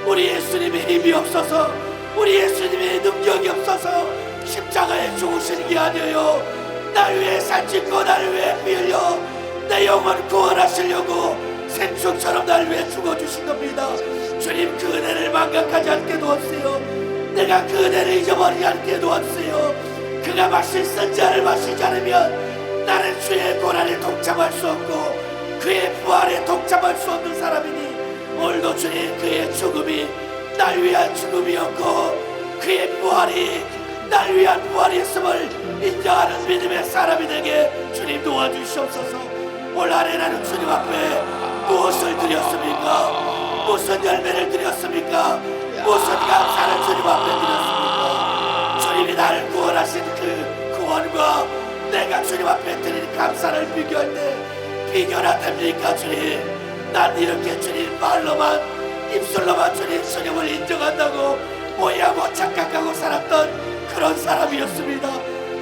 우리 예수님의 힘이 없어서 우리 예수님의 능력이 없어서 십자가에 죽으시는 게 아니에요. 날 위해 살찌고 날 위해 피 흘려 내 영혼 구원하시려고 생충처럼 날 위해 죽어주신 겁니다. 주님 그 은혜를 망각하지 않게 도와주세요. 내가 그 은혜를 잊어버리지 않게 도와주세요. 그가 마실 선자를 마시지 않으면 나는 주의 고난에 동참할 수 없고 그의 부활에 동참할 수 없는 사람이니 오늘도 주님 그의 죽음이 날 위한 죽음이었고 그의 부활이 날 위한 부활이었음을 인정하는 믿음의 사람이 되게 주님 도와주시옵소서. 올 한해 나는 주님 앞에 무엇을 드렸습니까? 무슨 열매를 드렸습니까? 무슨 감사를 주님 앞에 드렸습니까? 주님이 나를 구원하신 그 구원과 내가 주님 앞에 드린 감사를 비교할 때 비교나 됩니까? 주님 난 이렇게 주님 말로만 입술로만 주님을 인정한다고 오해하고 착각하고 살았던 그런 사람이었습니다.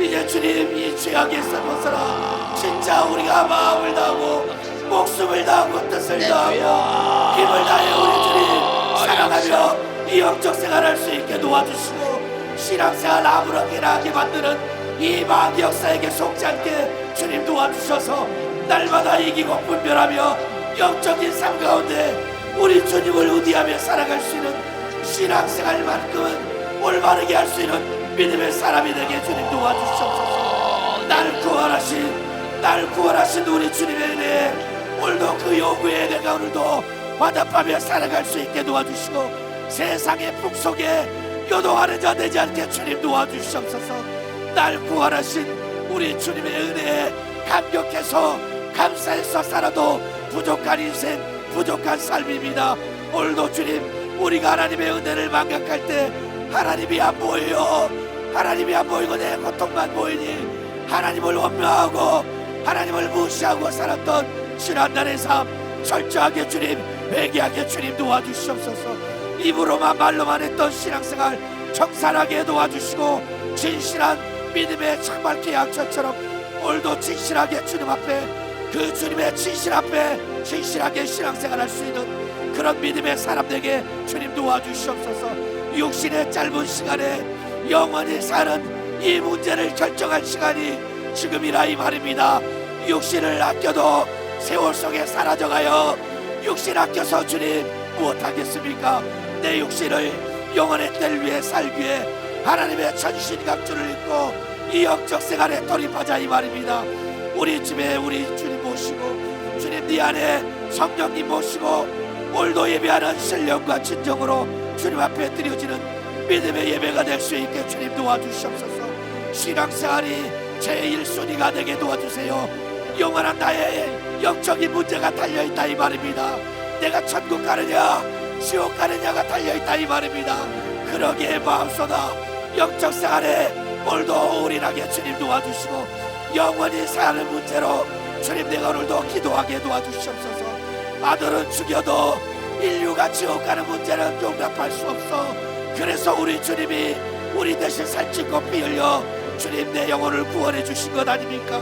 이제 주님 이 죄악에서 벗어나 진짜 우리가 마음을 다하고 목숨을 다하고 뜻을 다하고 힘을 다해 우리 주님 사랑하며 이 영적 생활할 수 있게 도와주시고 신앙생활 아무렇게나 하게 만드는 이 마귀 역사에게 속지 않게 주님 도와주셔서 날마다 이기고 분별하며 영적인 삶 가운데 우리 주님을 의지하며 살아갈 수 있는 신앙생활만큼은 올바르게 할 수 있는 믿음의 사람이 되게 주님 도와주시옵소서. 날 구원하신 우리 주님의 은혜, 오늘도 그 요구에 내가 오늘도 화답하며 살아갈 수 있게 도와주시고 세상의 풍속에 요동하는 자 되지 않게 주님 도와주시옵소서. 날 구원하신 우리 주님의 은혜에 감격해서 감사해서 살아도 부족한 인생, 부족한 삶입니다. 오늘도 주님, 우리가 하나님의 은혜를 망각할 때 하나님이 안 보여요. 하나님이 안 보이고 내 고통만 보이니 하나님을 원망하고 하나님을 무시하고 살았던 지난날의 삶 철저하게 주님, 회개하게 주님 도와주시옵소서. 입으로만 말로만 했던 신앙생활 청산하게 도와주시고 진실한 믿음의 창밖의 약초처럼 오늘도 진실하게 주님 앞에, 그 주님의 진실 앞에 진실하게 신앙생활할 수 있는 그런 믿음의 사람 되게 주님 도와주시옵소서. 육신의 짧은 시간에 영원히 사는 이 문제를 결정할 시간이 지금이라 이 말입니다. 육신을 아껴도 세월 속에 사라져가요. 육신 아껴서 주님 무엇하겠습니까? 내 육신을 영원의 때를 위해 살기 위해 하나님의 전신갑주를 입고 이 영적 생활에 돌입하자 이 말입니다. 우리 집에 우리 주님 모시고 주님 네 안에 성령님 모시고 오늘도 예배하는 신령과 진정으로 주님 앞에 드려지는 믿음의 예배가 될 수 있게 주님 도와주시옵소서. 신앙생활이 제1순위가 되게 도와주세요. 영원한 나의 영적인 문제가 달려있다 이 말입니다. 내가 천국 가느냐 지옥 가느냐가 달려있다 이 말입니다. 그러기에 마음속아 영적 생활에 오늘도 올인하게 주님 도와주시고 영원히 사는 문제로 주님 내가 오늘도 기도하게 도와주시옵소서. 아들은 죽여도 인류가 지옥 가는 문제는 용납할 수 없어. 그래서 우리 주님이 우리 대신 살찌고 피 흘려 주님 내 영혼을 구원해 주신 것 아닙니까?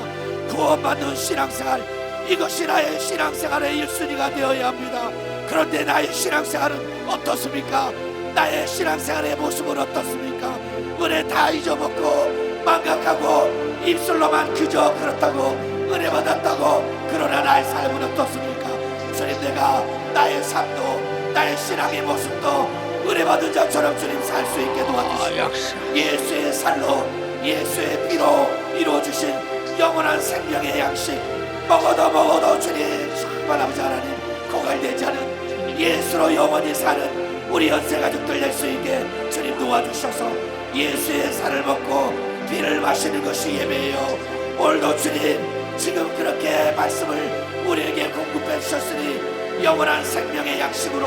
구원받는 신앙생활, 이것이 나의 신앙생활의 1순위가 되어야 합니다. 그런데 나의 신앙생활은 어떻습니까? 나의 신앙생활의 모습은 어떻습니까? 은혜 다 잊어먹고 망각하고 입술로만 그저 그렇다고 은혜 받았다고, 그러나 나의 삶은 어떻습니까? 주님 내가 나의 삶도 나의 신앙의 모습도 은혜 받은 자처럼 주님 살 수 있게 도와주시고 예수의 살로 예수의 피로 이루어주신 영원한 생명의 양식 먹어도 주님 정말 아버지 하나님 고갈되지 않은 예수로 영원히 사는 우리 연세가족들 될 수 있게 주님 도와주셔서 예수의 살을 먹고 피를 마시는 것이 예배예요. 오늘도 주님 지금 그렇게 말씀을 우리에게 공급해 주셨으니 영원한 생명의 양식으로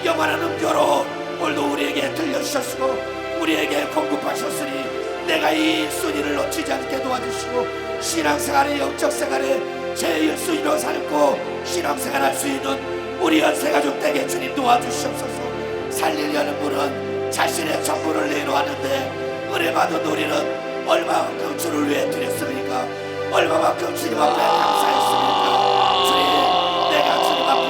영원한 음료로 오늘도 우리에게 들려주셨고 우리에게 공급하셨으니 내가 이 순위를 놓치지 않게 도와주시고 신앙생활의 영적 생활에 제1순위로 살고 신앙생활할 수 있는 우리 연세가족 되게 주님 도와주시옵소서. 살리려는 분은 자신의 전부를 내놓았는데 은혜 받은 우리는 얼마만큼 주를 위해 드렸습니까? 얼마만큼 주님 앞에 감사했습니까? 주님 내가 주님 앞에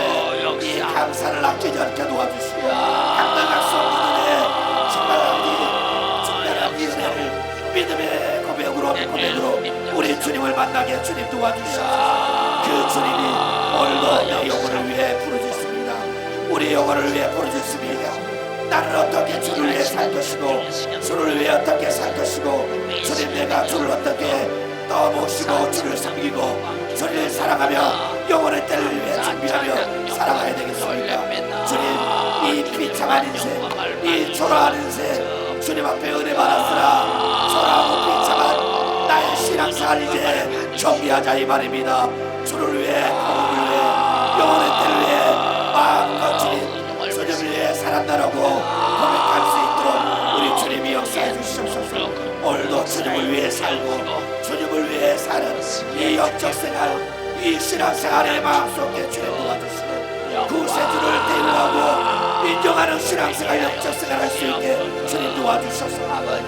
이 감사를 아끼지 않게 도와주시고 감당할 수 없는 은혜 정말한 이 은혜를 믿음의 고백으로 우리 주님을 만나게 주님 도와주시옵소서. 그 주님이 오늘도 내 영혼을 위해 부르짖습니다. 우리 영혼을 위해 부르짖습니다. 나는 어떻게 주를 위해 살 것이고 주를 위해 어떻게 살 것이고 주님 내가 주를 어떻게 떠모시고 주를 섬기고 주를 사랑하며 영혼의 때를 위해 준비하며 살아가야 되겠습니까? 주님 이 비참한 인생, 이 초라한 인생 주님 앞에 은혜 받았으나 초라하고 비참한 나의 신앙생활 이제 정리하자 이 말입니다. 주를 위해 복음을 위해 영혼의 때를 위해 마음과 주님을 위해 살았다라고 고백할 수 있도록 우리 주님이 역사해 주시옵소서. 오늘도 주님을 위해 살고 주님을 위해 사는 이 영적 생활, 이 신앙생활의 마음속에 주님 도와주시고 구세주를 대우하고 인정하는 신앙생활, 영적 생활 할 수 있게 주님 도와주셔서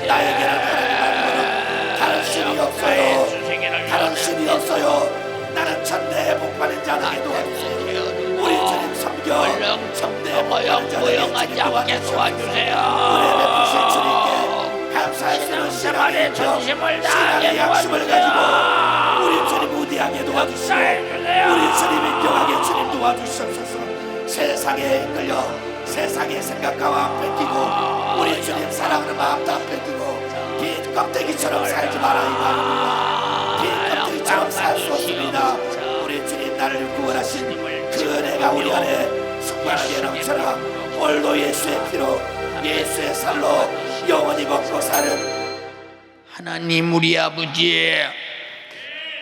나에게는 하나님 다른 신이 없어요. 다른 신이 없어요. 나는 천대에 복받는 자에게 도와주세요. 우리 주님 섬겨 천대에 복받는 자에게 도와주세요. 은혜 베푸신 주님께 감사할 수 있는 신앙의 신앙의 양심을 가지고 우리 주님 무디하게 도와주시고 우리 주님 인정하게 주님 도와주시옵소서. 세상에 이끌려 세상의 생각과 뺏기고 주님 사랑하는 마음 답변 두고 빈 껍데기처럼 살지 마라 이 말입니다. 빈 껍데기처럼 살 수 없습니다. 우리 주님 나를 구원하신 그 은혜가 우리 안에 충만하게 넘쳐라. 오늘도 예수의 피로 예수의 살로 영원히 먹고 사는 하나님 우리 아버지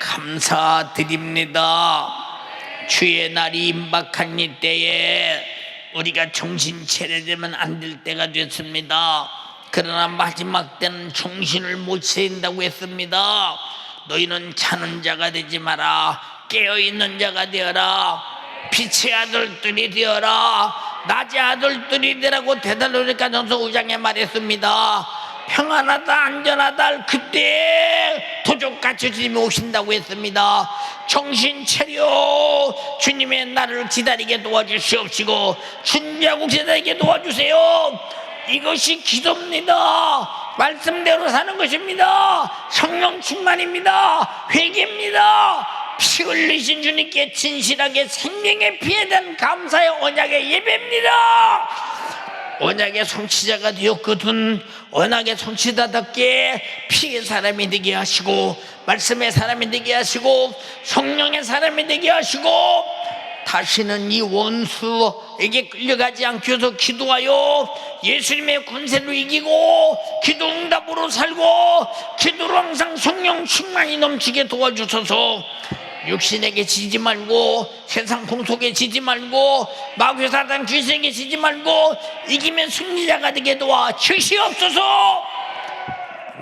감사드립니다. 주의 날이 임박한 이때에 우리가 정신 차려야만 안 될 때가 됐습니다. 그러나 마지막 때는 정신을 못 차린다고 했습니다. 너희는 자는 자가 되지 마라. 깨어있는 자가 되어라. 빛의 아들들이 되어라. 낮의 아들들이 되라고 데살로니가 전서 5장에 말했습니다. 평안하다 안전하다 할 그때 도적같이 주님이 오신다고 했습니다. 정신 차려. 주님의 날을 기다리게 도와주시옵시고 준비하고 기다리게 도와주세요. 이것이 기도입니다. 말씀대로 사는 것입니다. 성령 충만입니다. 회개입니다. 피 흘리신 주님께 진실하게 생명의 피에 대한 감사의 언약의 예배입니다. 언약의 성취자가 되었거든. 언약의 성취자답게 피의 사람이 되게 하시고 말씀의 사람이 되게 하시고 성령의 사람이 되게 하시고 다시는 이 원수에게 끌려가지 않기 위해서 기도하여 예수님의 권세로 이기고 기도 응답으로 살고 기도로 항상 성령 충만이 넘치게 도와주셔서 육신에게 지지 말고 세상 풍속에 지지 말고 마귀 사단 귀신에게 지지 말고 이기면 승리자가 되게 도와 주시옵소서.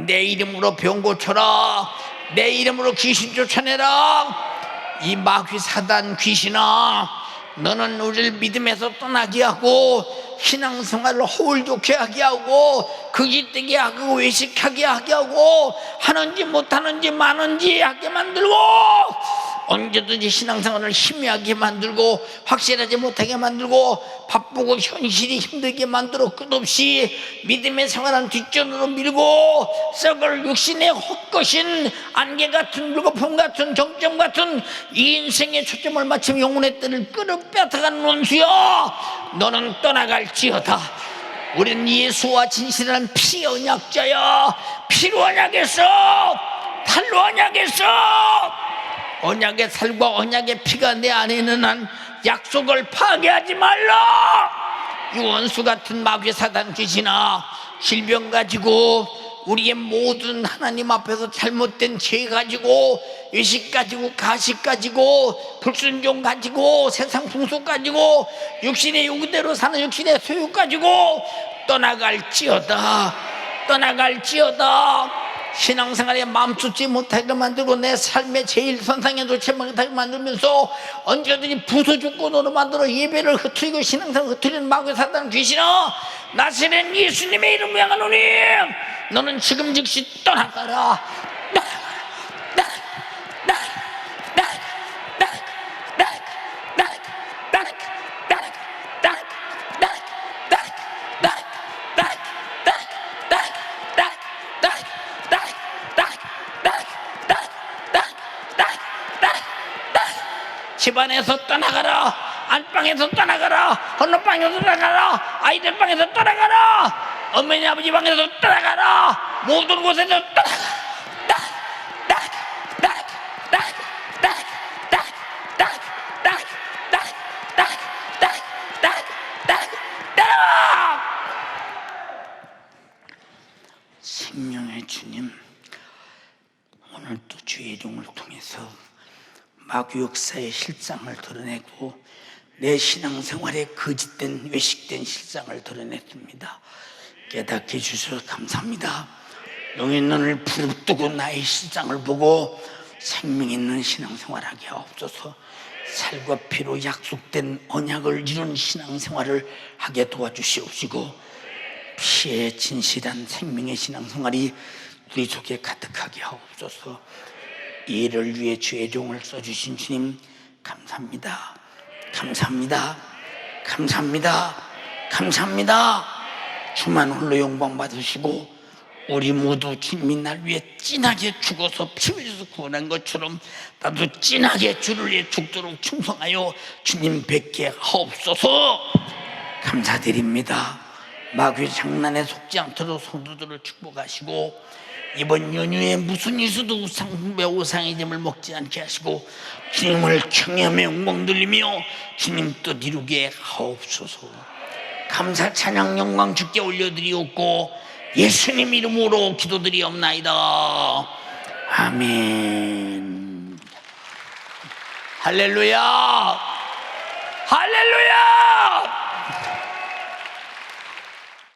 내 이름으로 병 고쳐라. 내 이름으로 귀신 쫓아내라. 이 마귀 사단 귀신아, 너는 우리를 믿음에서 떠나게 하고 신앙생활을 허울 좋게 하게 하고 거짓되게 하고 외식하게 하게 하고 하는지 못하는지 많은지 하게 만들고 언제든지 신앙생활을 희미하게 만들고 확실하지 못하게 만들고 바쁘고 현실이 힘들게 만들어 끝없이 믿음의 생활은 뒷전으로 밀고 썩을 육신의 헛것인 안개 같은 물거품 같은 정점 같은 이 인생의 초점을 맞추며 영혼의 뜰을 끌어 뺏어가는 원수여, 너는 떠나갈지어다. 우리는 예수와 진실한 피 언약자야. 피로 언약했어. 탈로 언약했어. 언약의 살과 언약의 피가 내 안에 있는 한 약속을 파괴하지 말라. 이 원수 같은 마귀 사단 귀신아, 질병 가지고 우리의 모든 하나님 앞에서 잘못된 죄 가지고 의식 가지고 가식 가지고 불순종 가지고 세상 풍속 가지고 육신의 요구대로 사는 육신의 소욕 가지고 떠나갈지어다. 떠나갈지어다. 신앙생활에 멈추지 못하게 만들고 내 삶의 제일 선상에 놓지 못하게 만들면서 언제든지 부서죽고노로 만들어 예배를 흐트리고 신앙생활을 흐트리는 마귀 사단 귀신아, 나시는 예수님의 이름으로 향하노니 너는 지금 즉시 떠나가라. 집안에서 떠나가라. 안방에서 떠나가라. 건너방에서 떠나가라. 아이들 방에서 떠나가라. 어머니 아버지 방에서 떠나가라. 모든 곳에서 떠나가라. 생명의 주님, 오늘 또 주의 이름을 통해서 마귀 역사의 실상을 드러내고 내 신앙생활의 거짓된 외식된 실상을 드러냈습니다. 깨닫게 해주셔서 감사합니다. 영의 눈을 부릅뜨고 나의 실상을 보고 생명 있는 신앙생활하게 하옵소서. 살과 피로 약속된 언약을 이룬 신앙생활을 하게 도와주시옵시고 피의 진실한 생명의 신앙생활이 우리 속에 가득하게 하옵소서. 이 일을 위해 주의 종을 써주신 주님 감사합니다. 감사합니다. 감사합니다. 감사합니다. 주만 홀로 영광 받으시고 우리 모두 주님이 날 위해 진하게 죽어서 피 흘려서 구원한 것처럼 나도 진하게 주를 위해 죽도록 충성하여 주님 뵙게 하옵소서. 감사드립니다. 마귀의 장난에 속지 않도록 성도들을 축복하시고, 이번 연휴에 무슨 이수도 우상의 점을 먹지 않게 하시고, 주님을 경외하며 영광 돌리며 주님 뜻 이루게 하옵소서. 감사 찬양 영광 주께 올려드리옵고 예수님 이름으로 기도드리옵나이다. 아멘. 할렐루야, 할렐루야.